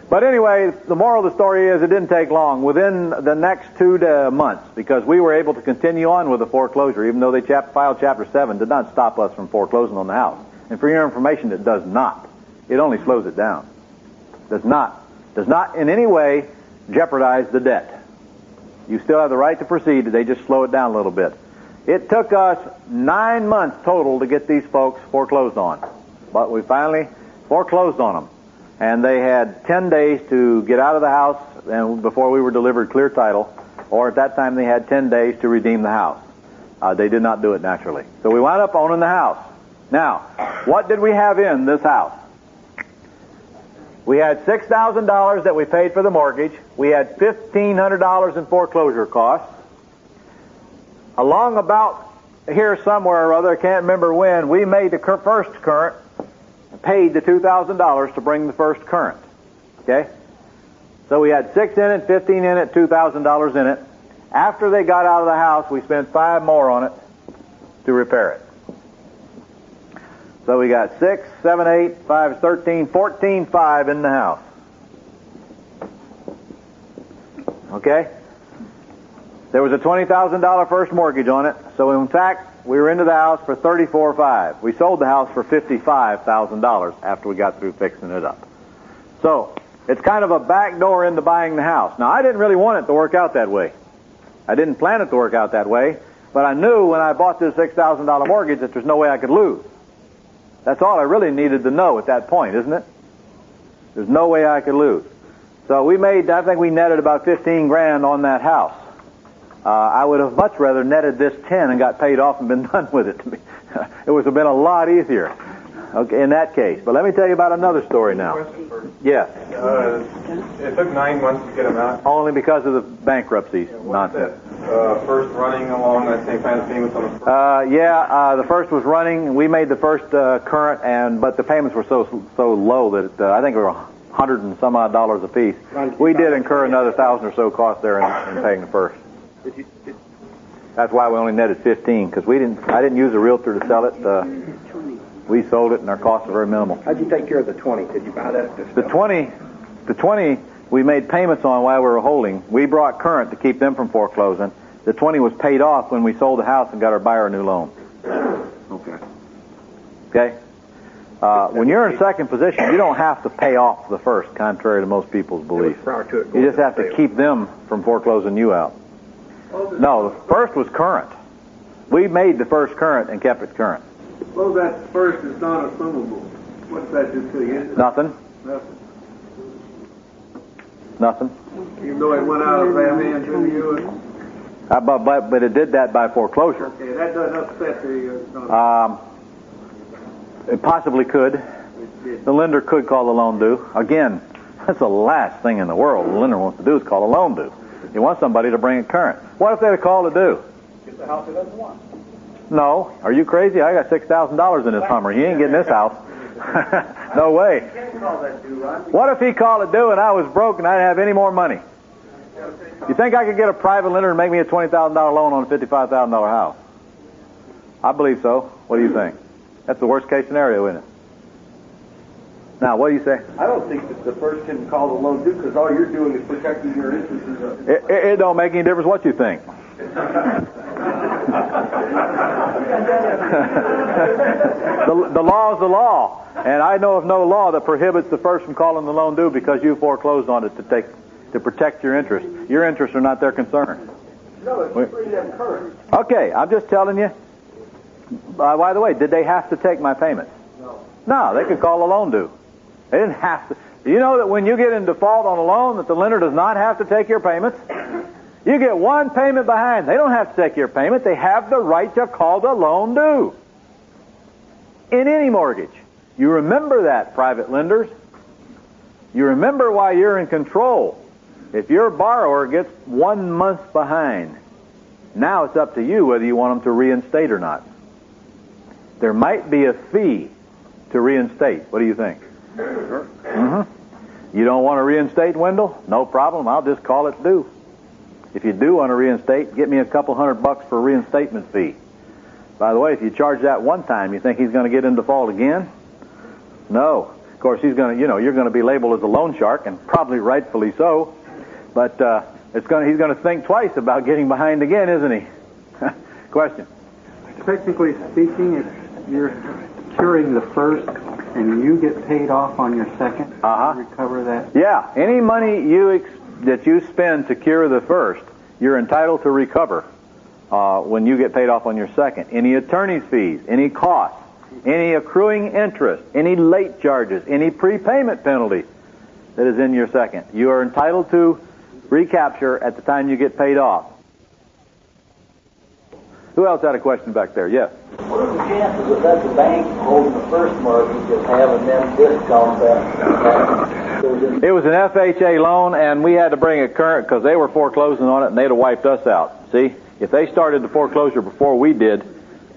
But anyway, the moral of the story is it didn't take long. Within the next 2 months, because we were able to continue on with the foreclosure, even though they filed Chapter 7, did not stop us from foreclosing on the house. And for your information, it does not. It only slows it down. Does not in any way jeopardize the debt. You still have the right to proceed. They just slow it down a little bit. It took us 9 months total to get these folks foreclosed on. But we finally foreclosed on them. And they had 10 days to get out of the house and before we were delivered clear title, or at that time they had 10 days to redeem the house. They did not do it naturally. So we wound up owning the house. Now, what did we have in this house? We had $6,000 that we paid for the mortgage. We had $1,500 in foreclosure costs. Along about here somewhere or other, I can't remember when, we made the first current, paid the $2,000 to bring the first current. Okay? So we had 6 in it, 15 in it, $2,000 in it. After they got out of the house, we spent 5 more on it to repair it. So we got 6, 7, 8, 5, 13, 14, 5 in the house. Okay? There was a $20,000 first mortgage on it, so in fact, we were into the house for $34,500. We sold the house for $55,000 after we got through fixing it up. So, it's kind of a back door into buying the house. Now, I didn't really want it to work out that way. I didn't plan it to work out that way, but I knew when I bought this $6,000 mortgage that there's no way I could lose. That's all I really needed to know at that point, isn't it? There's no way I could lose. So we made, I think we netted about 15 grand on that house. I would have much rather netted this 10 and got paid off and been done with it. It would have been a lot easier. Okay, in that case. But let me tell you about another story now. Question first. Yes. It took 9 months to get them out. Only because of the bankruptcies nonsense. First running along that same kind of payments on the first? The first was running. We made the first current, but the payments were so low that I think they were $100 and some odd dollars a piece. We did incur another $1,000 or so cost there in paying the first. That's why we only netted 15 because I didn't use a realtor to sell it. We sold it and our costs were very minimal. How'd you take care of the 20? Did you buy that? The 20 we made payments on while we were holding. We brought current to keep them from foreclosing. The 20 was paid off when we sold the house and got our buyer a new loan. Okay? When you're in second position, you don't have to pay off the first, contrary to most people's belief. You just have to keep them from foreclosing you out. No, the first was current. We made the first current and kept it current. Well, that first is not assumable. What's that do to you? Nothing. Nothing. Even though it went out of their hands into you? But it did that by foreclosure. Okay, that doesn't upset the... It possibly could. The lender could call the loan due. Again, that's the last thing in the world the lender wants to do is call a loan due. He wants somebody to bring it current. What if they had called to do? Get the house he doesn't want. No. Are you crazy? I got $6,000 in this Hummer. He ain't getting this house. No way. What if he called it due and I was broke and I didn't have any more money? You think I could get a private lender and make me a $20,000 loan on a $55,000 house? I believe so. What do you think? That's the worst case scenario, isn't it? Now, what do you say? I don't think that the first can call the loan due because all you're doing is protecting your interests. It don't make any difference what you think. The law is the law, and I know of no law that prohibits the first from calling the loan due because you foreclosed on it to protect your interests. Your interests are not their concern. No, it's to bring them current. Okay, I'm just telling you. By the way, did they have to take my payments? No, they could call the loan due. They didn't have to. You know that when you get in default on a loan that the lender does not have to take your payments? You get one payment behind. They don't have to take your payment. They have the right to call the loan due. In any mortgage. You remember that, private lenders. You remember why you're in control. If your borrower gets 1 month behind, now it's up to you whether you want them to reinstate or not. There might be a fee to reinstate. What do you think? You don't want to reinstate, Wendell? No problem. I'll just call it due. If you do want to reinstate, get me a couple $100 for a reinstatement fee. By the way, if you charge that one time, you think he's going to get in default again? No. Of course, he's going to, you're going to be labeled as a loan shark, and probably rightfully so. But he's going to think twice about getting behind again, isn't he? Question. Technically speaking, if you're curing the first and you get paid off on your second, you recover that? Yeah. Any money that you spend to cure the first, you're entitled to recover when you get paid off on your second. Any attorney's fees, any costs, any accruing interest, any late charges, any prepayment penalty that is in your second, you are entitled to recapture at the time you get paid off. Who else had a question back there? Yes. What are the chances that the bank holding the first mortgage of having them discount that? It was an FHA loan, and we had to bring it current because they were foreclosing on it, and they'd have wiped us out. See, if they started the foreclosure before we did,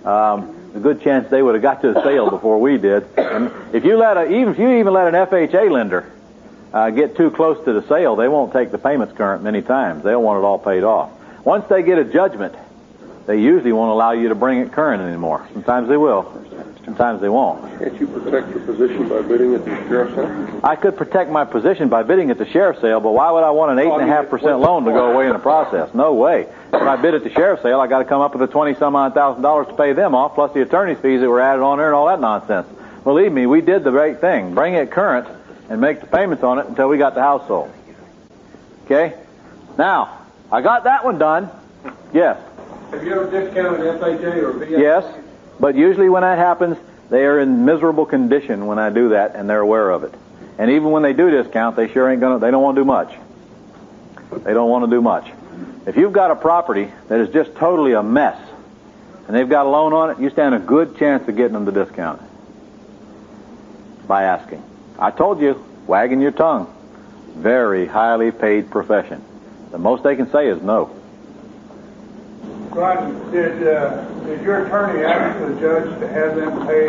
a good chance they would have got to the sale before we did. And if you even let an FHA lender get too close to the sale, they won't take the payments current many times. They'll want it all paid off. Once they get a judgment, they usually won't allow you to bring it current anymore. Sometimes they will. Sometimes they won't. Can't you protect your position by bidding at the sheriff's sale? I could protect my position by bidding at the sheriff's sale, but why would I want an 8.5% loan to go away in the process? No way. When I bid at the sheriff's sale, I got to come up with the $20,000 to pay them off, plus the attorney's fees that were added on there and all that nonsense. Believe me, we did the right thing. Bring it current and make the payments on it until we got the house sold. Okay? Now, I got that one done. Yes. Have you ever discounted FHA or VA? Yes, but usually when that happens, they are in miserable condition when I do that, and they're aware of it. And even when they do discount, they sure ain't gonna. They don't want to do much. They don't want to do much. If you've got a property that is just totally a mess, and they've got a loan on it, you stand a good chance of getting them to discount it by asking. I told you, wagging your tongue. Very highly paid profession. The most they can say is no. Ron, did your attorney ask the judge to have them pay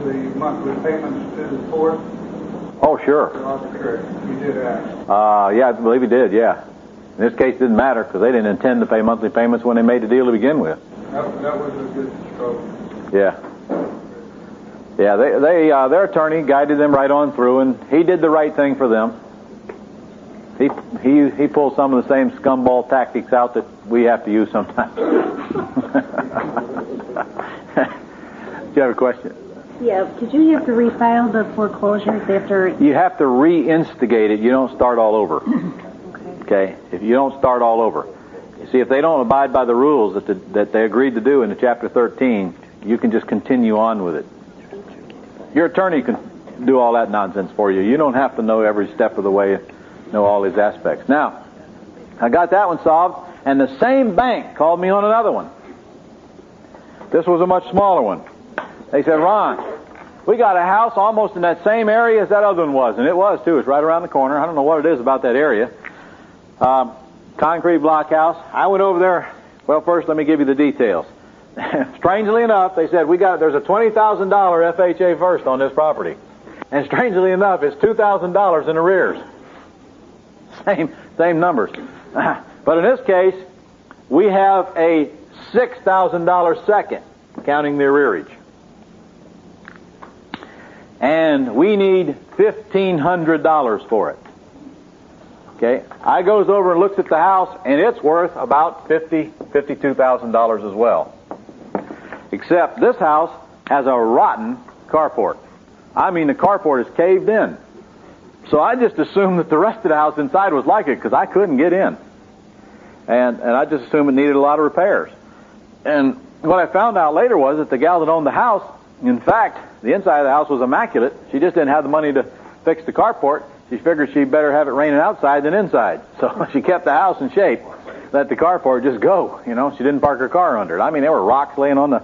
the monthly payments to the court? Oh, sure. You did ask. Yeah, I believe he did, yeah. In this case, it didn't matter because they didn't intend to pay monthly payments when they made the deal to begin with. That was a good stroke. Yeah. Yeah, their attorney guided them right on through, and he did the right thing for them. He pulled some of the same scumball tactics out that we have to use sometimes. Do you have a question? Yeah, did you have to refile the foreclosures after? You have to reinstigate it. You don't start all over. Okay? If you don't start all over. You see, if they don't abide by the rules that they agreed to do in the Chapter 13, you can just continue on with it. Your attorney can do all that nonsense for you. You don't have to know every step of the way, know all these aspects. Now, I got that one solved, and the same bank called me on another one. This was a much smaller one. They said, Ron, we got a house almost in that same area as that other one was, and it was too. It's right around the corner. I don't know what it is about that area. Concrete block house. I went over there. Well, first let me give you the details. Strangely enough, they said there's a $20,000 FHA first on this property, and strangely enough, it's $2,000 in arrears. Same numbers. But in this case, we have a $6,000 second, counting the arrearage. And we need $1,500 for it. Okay? I goes over and looks at the house, and it's worth about $52,000 as well. Except this house has a rotten carport. I mean, the carport is caved in. So I just assumed that the rest of the house inside was like it because I couldn't get in. And I just assumed it needed a lot of repairs. And what I found out later was that the gal that owned the house, in fact, the inside of the house was immaculate. She just didn't have the money to fix the carport. She figured she'd better have it raining outside than inside. So she kept the house in shape, let the carport just go. You know, she didn't park her car under it. I mean, there were rocks laying on the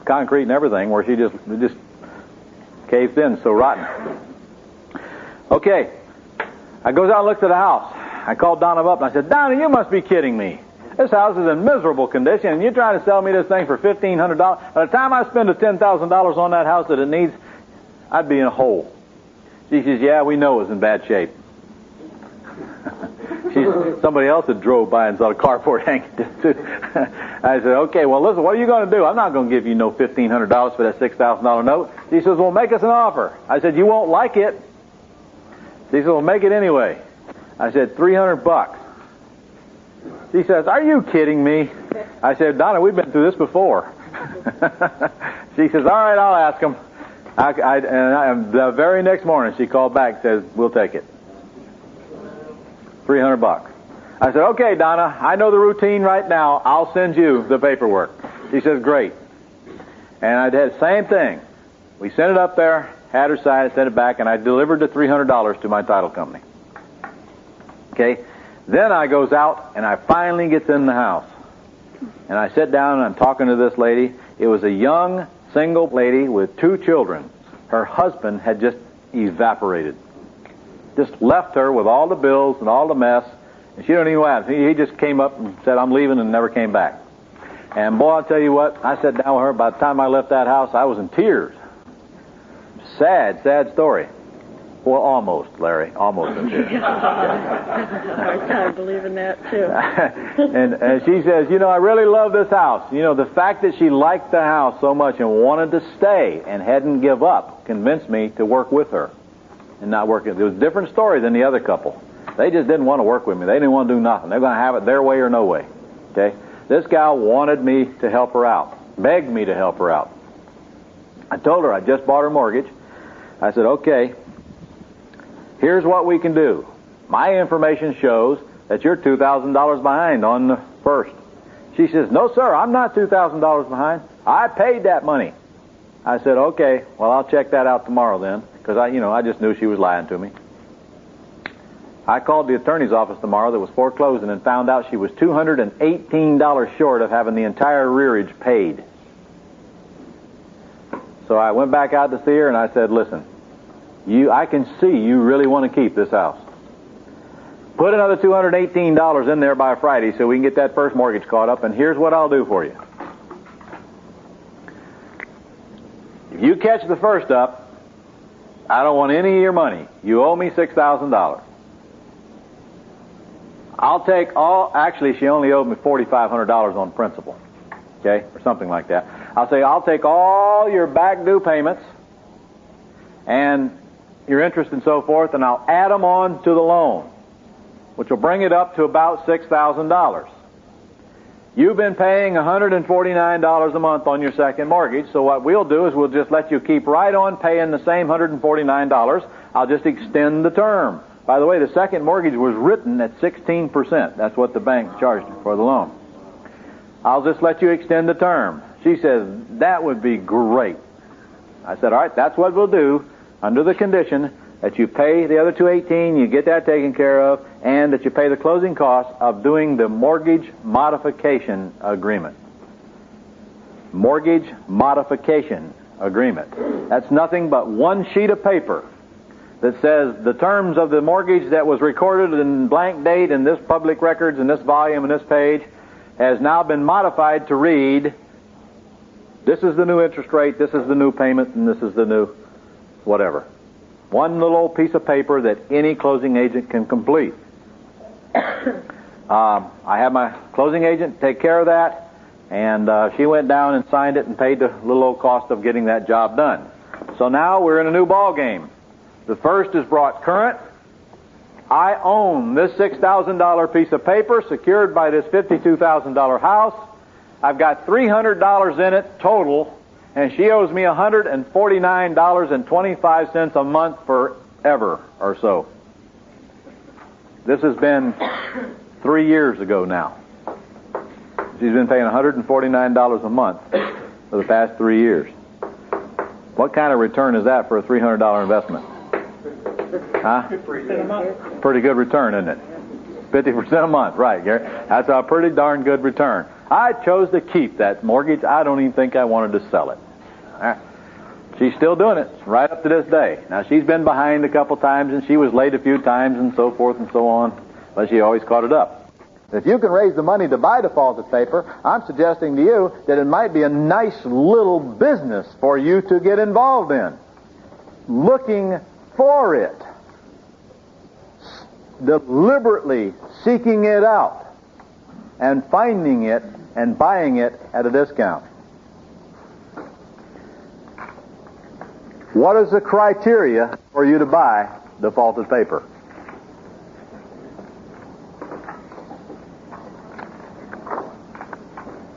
concrete and everything where it just caved in, so rotten. Okay, I goes out and looks at the house. I called Donna up and I said, Donna, you must be kidding me. This house is in miserable condition, and you're trying to sell me this thing for $1,500. By the time I spend the $10,000 on that house that it needs, I'd be in a hole. She says, yeah, we know it's in bad shape. Somebody else had drove by and saw the carport hanging too. I said, okay, well, listen, what are you going to do? I'm not going to give you no $1,500 for that $6,000 note. She says, well, make us an offer. I said, you won't like it. She said, well, make it anyway. I said, $300. She says, are you kidding me? I said, Donna, we've been through this before. She says, all right, I'll ask him. And the very next morning, she called back and says, we'll take it. $300. I said, okay, Donna, I know the routine right now. I'll send you the paperwork. She says, great. And I did the same thing. We sent it up there, had her sign it, sent it back, and I delivered the $300 to my title company. Okay? Then I goes out, and I finally gets in the house. And I sit down, and I'm talking to this lady. It was a young, single lady with 2 children. Her husband had just evaporated. Just left her with all the bills and all the mess. And she don't even know what happened. He just came up and said, I'm leaving, and never came back. And boy, I'll tell you what, I sat down with her. By the time I left that house, I was in tears. Sad, sad story. Well, almost, Larry. Almost in tears. I believe in that, too. and she says, you know, I really love this house. You know, the fact that she liked the house so much and wanted to stay and hadn't give up convinced me to work with her and not work. It was a different story than the other couple. They just didn't want to work with me. They didn't want to do nothing. They're going to have it their way or no way. Okay? This gal wanted me to help her out, begged me to help her out. I told her I just bought her mortgage. I said, okay, here's what we can do. My information shows that you're $2,000 behind on the first. She says, no, sir, I'm not $2,000 behind. I paid that money. I said, okay, well, I'll check that out tomorrow then, because I just knew she was lying to me. I called the attorney's office tomorrow that was foreclosing and found out she was $218 short of having the entire rearage paid. So I went back out to see her and I said, listen, I can see you really want to keep this house. Put another $218 in there by Friday so we can get that first mortgage caught up, and here's what I'll do for you. If you catch the first up, I don't want any of your money. You owe me $6,000. I'll take actually she only owed me $4,500 on principal, okay, or something like that. I'll take all your back due payments and your interest and so forth, and I'll add them on to the loan, which will bring it up to about $6,000. You've been paying $149 a month on your second mortgage, so what we'll do is we'll just let you keep right on paying the same $149. I'll just extend the term. By the way, the second mortgage was written at 16%. That's what the bank charged for the loan. I'll just let you extend the term. She says, that would be great. I said, all right, that's what we'll do under the condition that you pay the other $218, you get that taken care of, and that you pay the closing costs of doing the mortgage modification agreement. Mortgage modification agreement. That's nothing but one sheet of paper that says the terms of the mortgage that was recorded in blank date in this public records in this volume and this page has now been modified to read, this is the new interest rate, this is the new payment, and this is the new whatever. One little old piece of paper that any closing agent can complete. I had my closing agent take care of that, and she went down and signed it and paid the little old cost of getting that job done. So now we're in a new ball game. The first is brought current. I own this $6,000 piece of paper secured by this $52,000 house. I've got $300 in it total, and she owes me $149.25 a month forever or so. This has been 3 years ago now. She's been paying $149 a month for the past 3 years. What kind of return is that for a $300 investment? Huh? Pretty good return, isn't it? 50% a month, right, Gary? That's a pretty darn good return. I chose to keep that mortgage. I don't even think I wanted to sell it. She's still doing it right up to this day. Now, she's been behind a couple times, and she was late a few times, and so forth and so on, but she always caught it up. If you can raise the money to buy defaulted paper, I'm suggesting to you that it might be a nice little business for you to get involved in. Looking for it. Deliberately seeking it out and finding it and buying it at a discount. What is the criteria for you to buy defaulted paper?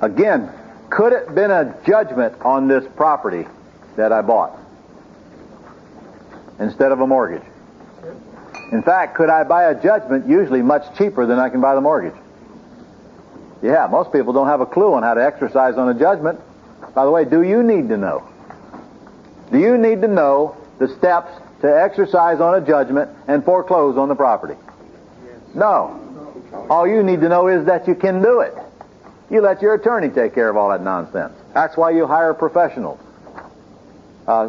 Again, could it have been a judgment on this property that I bought instead of a mortgage? In fact, could I buy a judgment usually much cheaper than I can buy the mortgage? Yeah, most people don't have a clue on how to exercise on a judgment. By the way, do you need to know? Do you need to know the steps to exercise on a judgment and foreclose on the property? No. All you need to know is that you can do it. You let your attorney take care of all that nonsense. That's why you hire professionals.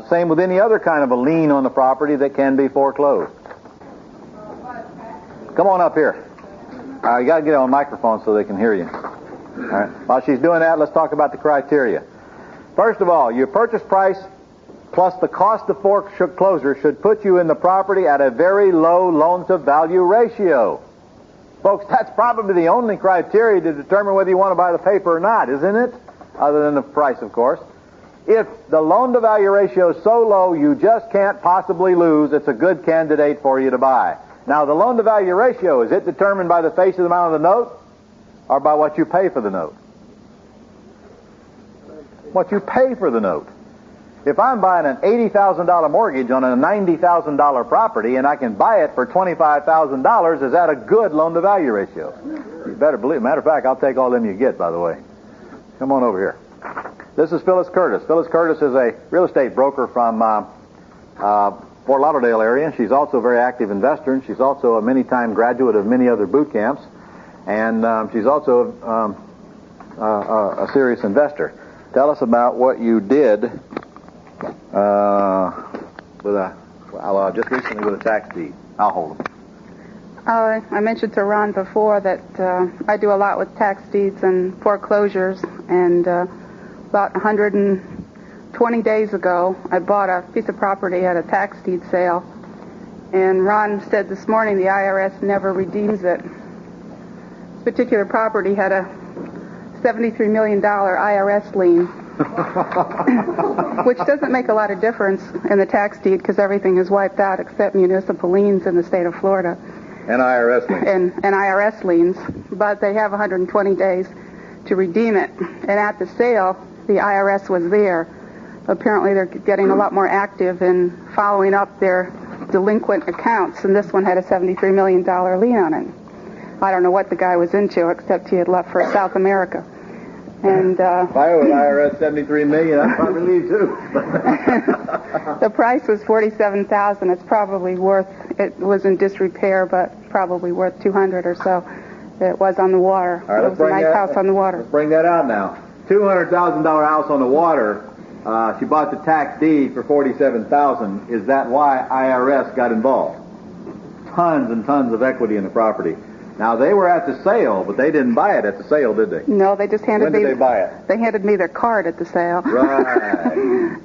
Same with any other kind of a lien on the property that can be foreclosed. Come on up here. You got to get on microphone so they can hear you. All right. While she's doing that, let's talk about the criteria. First of all, your purchase price plus the cost of foreclosure should put you in the property at a very low loan-to-value ratio. Folks, that's probably the only criteria to determine whether you want to buy the paper or not, isn't it? Other than the price, of course. If the loan-to-value ratio is so low you just can't possibly lose, it's a good candidate for you to buy. Now, the loan-to-value ratio, is it determined by the face of the amount of the note or by what you pay for the note? What you pay for the note. If I'm buying an $80,000 mortgage on a $90,000 property and I can buy it for $25,000, is that a good loan-to-value ratio? You better believe it. Matter of fact, I'll take all them you get, by the way. Come on over here. This is Phyllis Curtis. Phyllis Curtis is a real estate broker from Fort Lauderdale area. She's also a very active investor, and she's also a many-time graduate of many other boot camps, and she's also a serious investor. Tell us about what you did just recently with a tax deed. I'll hold them. I mentioned to Ron before that I do a lot with tax deeds and foreclosures, and about 120 days ago, I bought a piece of property at a tax deed sale, and Ron said this morning the IRS never redeems it. This particular property had a $73 million IRS lien, which doesn't make a lot of difference in the tax deed because everything is wiped out except municipal liens in the state of Florida. And IRS liens. And IRS liens, but they have 120 days to redeem it. And at the sale, the IRS was there. Apparently they're getting a lot more active in following up their delinquent accounts, and this one had a $73 million lien on it. I don't know what the guy was into, except he had left for South America. And if I owe the IRS $73 million, I'd probably leave too. The price was $47,000. It's probably worth. It was in disrepair, but probably worth $200 or so. It was on the water. All right, it was a nice house on the water. Let's bring that out now. $200,000 house on the water. She bought the tax deed for $47,000. Is that why IRS got involved? Tons and tons of equity in the property. Now, they were at the sale, but they didn't buy it at the sale, did they? No, they just handed me... When did they buy it? They handed me their card at the sale. Right.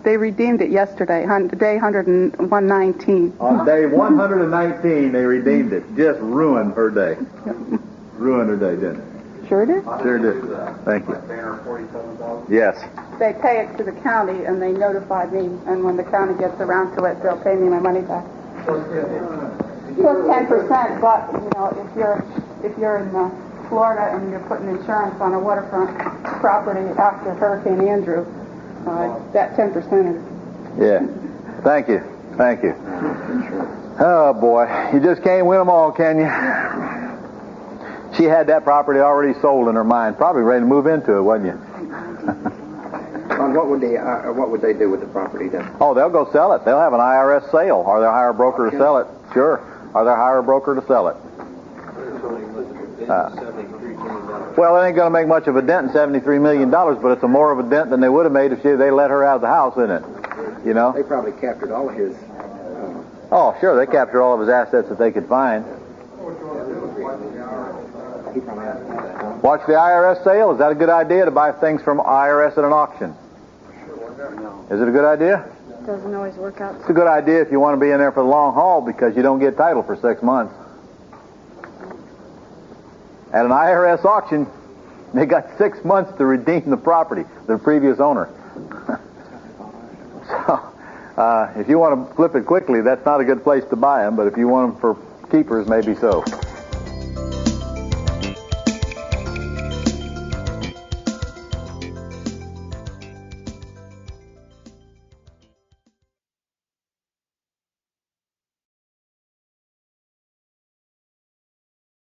They redeemed it yesterday, day 119. On day 119, they redeemed it. Just ruined her day. Ruined her day, didn't it? Sure did. Sure did. Thank you. Yes. They pay it to the county, and they notify me, and when the county gets around to it, they'll pay me my money back. Plus 10%, but you know, if you're in Florida and you're putting insurance on a waterfront property after Hurricane Andrew, that 10% is. Yeah. Thank you. Thank you. Oh boy, you just can't win them all, can you? She had that property already sold in her mind, probably ready to move into it, wasn't you? What would they do with the property then? Oh, they'll go sell it. They'll have an IRS sale, or they'll hire a broker to sell it. Sure. Or they'll hire a broker to sell it. Well, it ain't going to make much of a dent in $73 million, but it's a more of a dent than they would have made if they let her out of the house, isn't it? You know? They probably captured all of his... Oh, sure. They captured all of his assets that they could find. Watch the IRS sale. Is that a good idea to buy things from IRS at an auction? Is it a good idea? Doesn't always work out. It's a good idea if you want to be in there for the long haul because you don't get title for 6 months. At an IRS auction, they got 6 months to redeem the property, the previous owner. So, if you want to flip it quickly, that's not a good place to buy them, but if you want them for keepers, maybe so.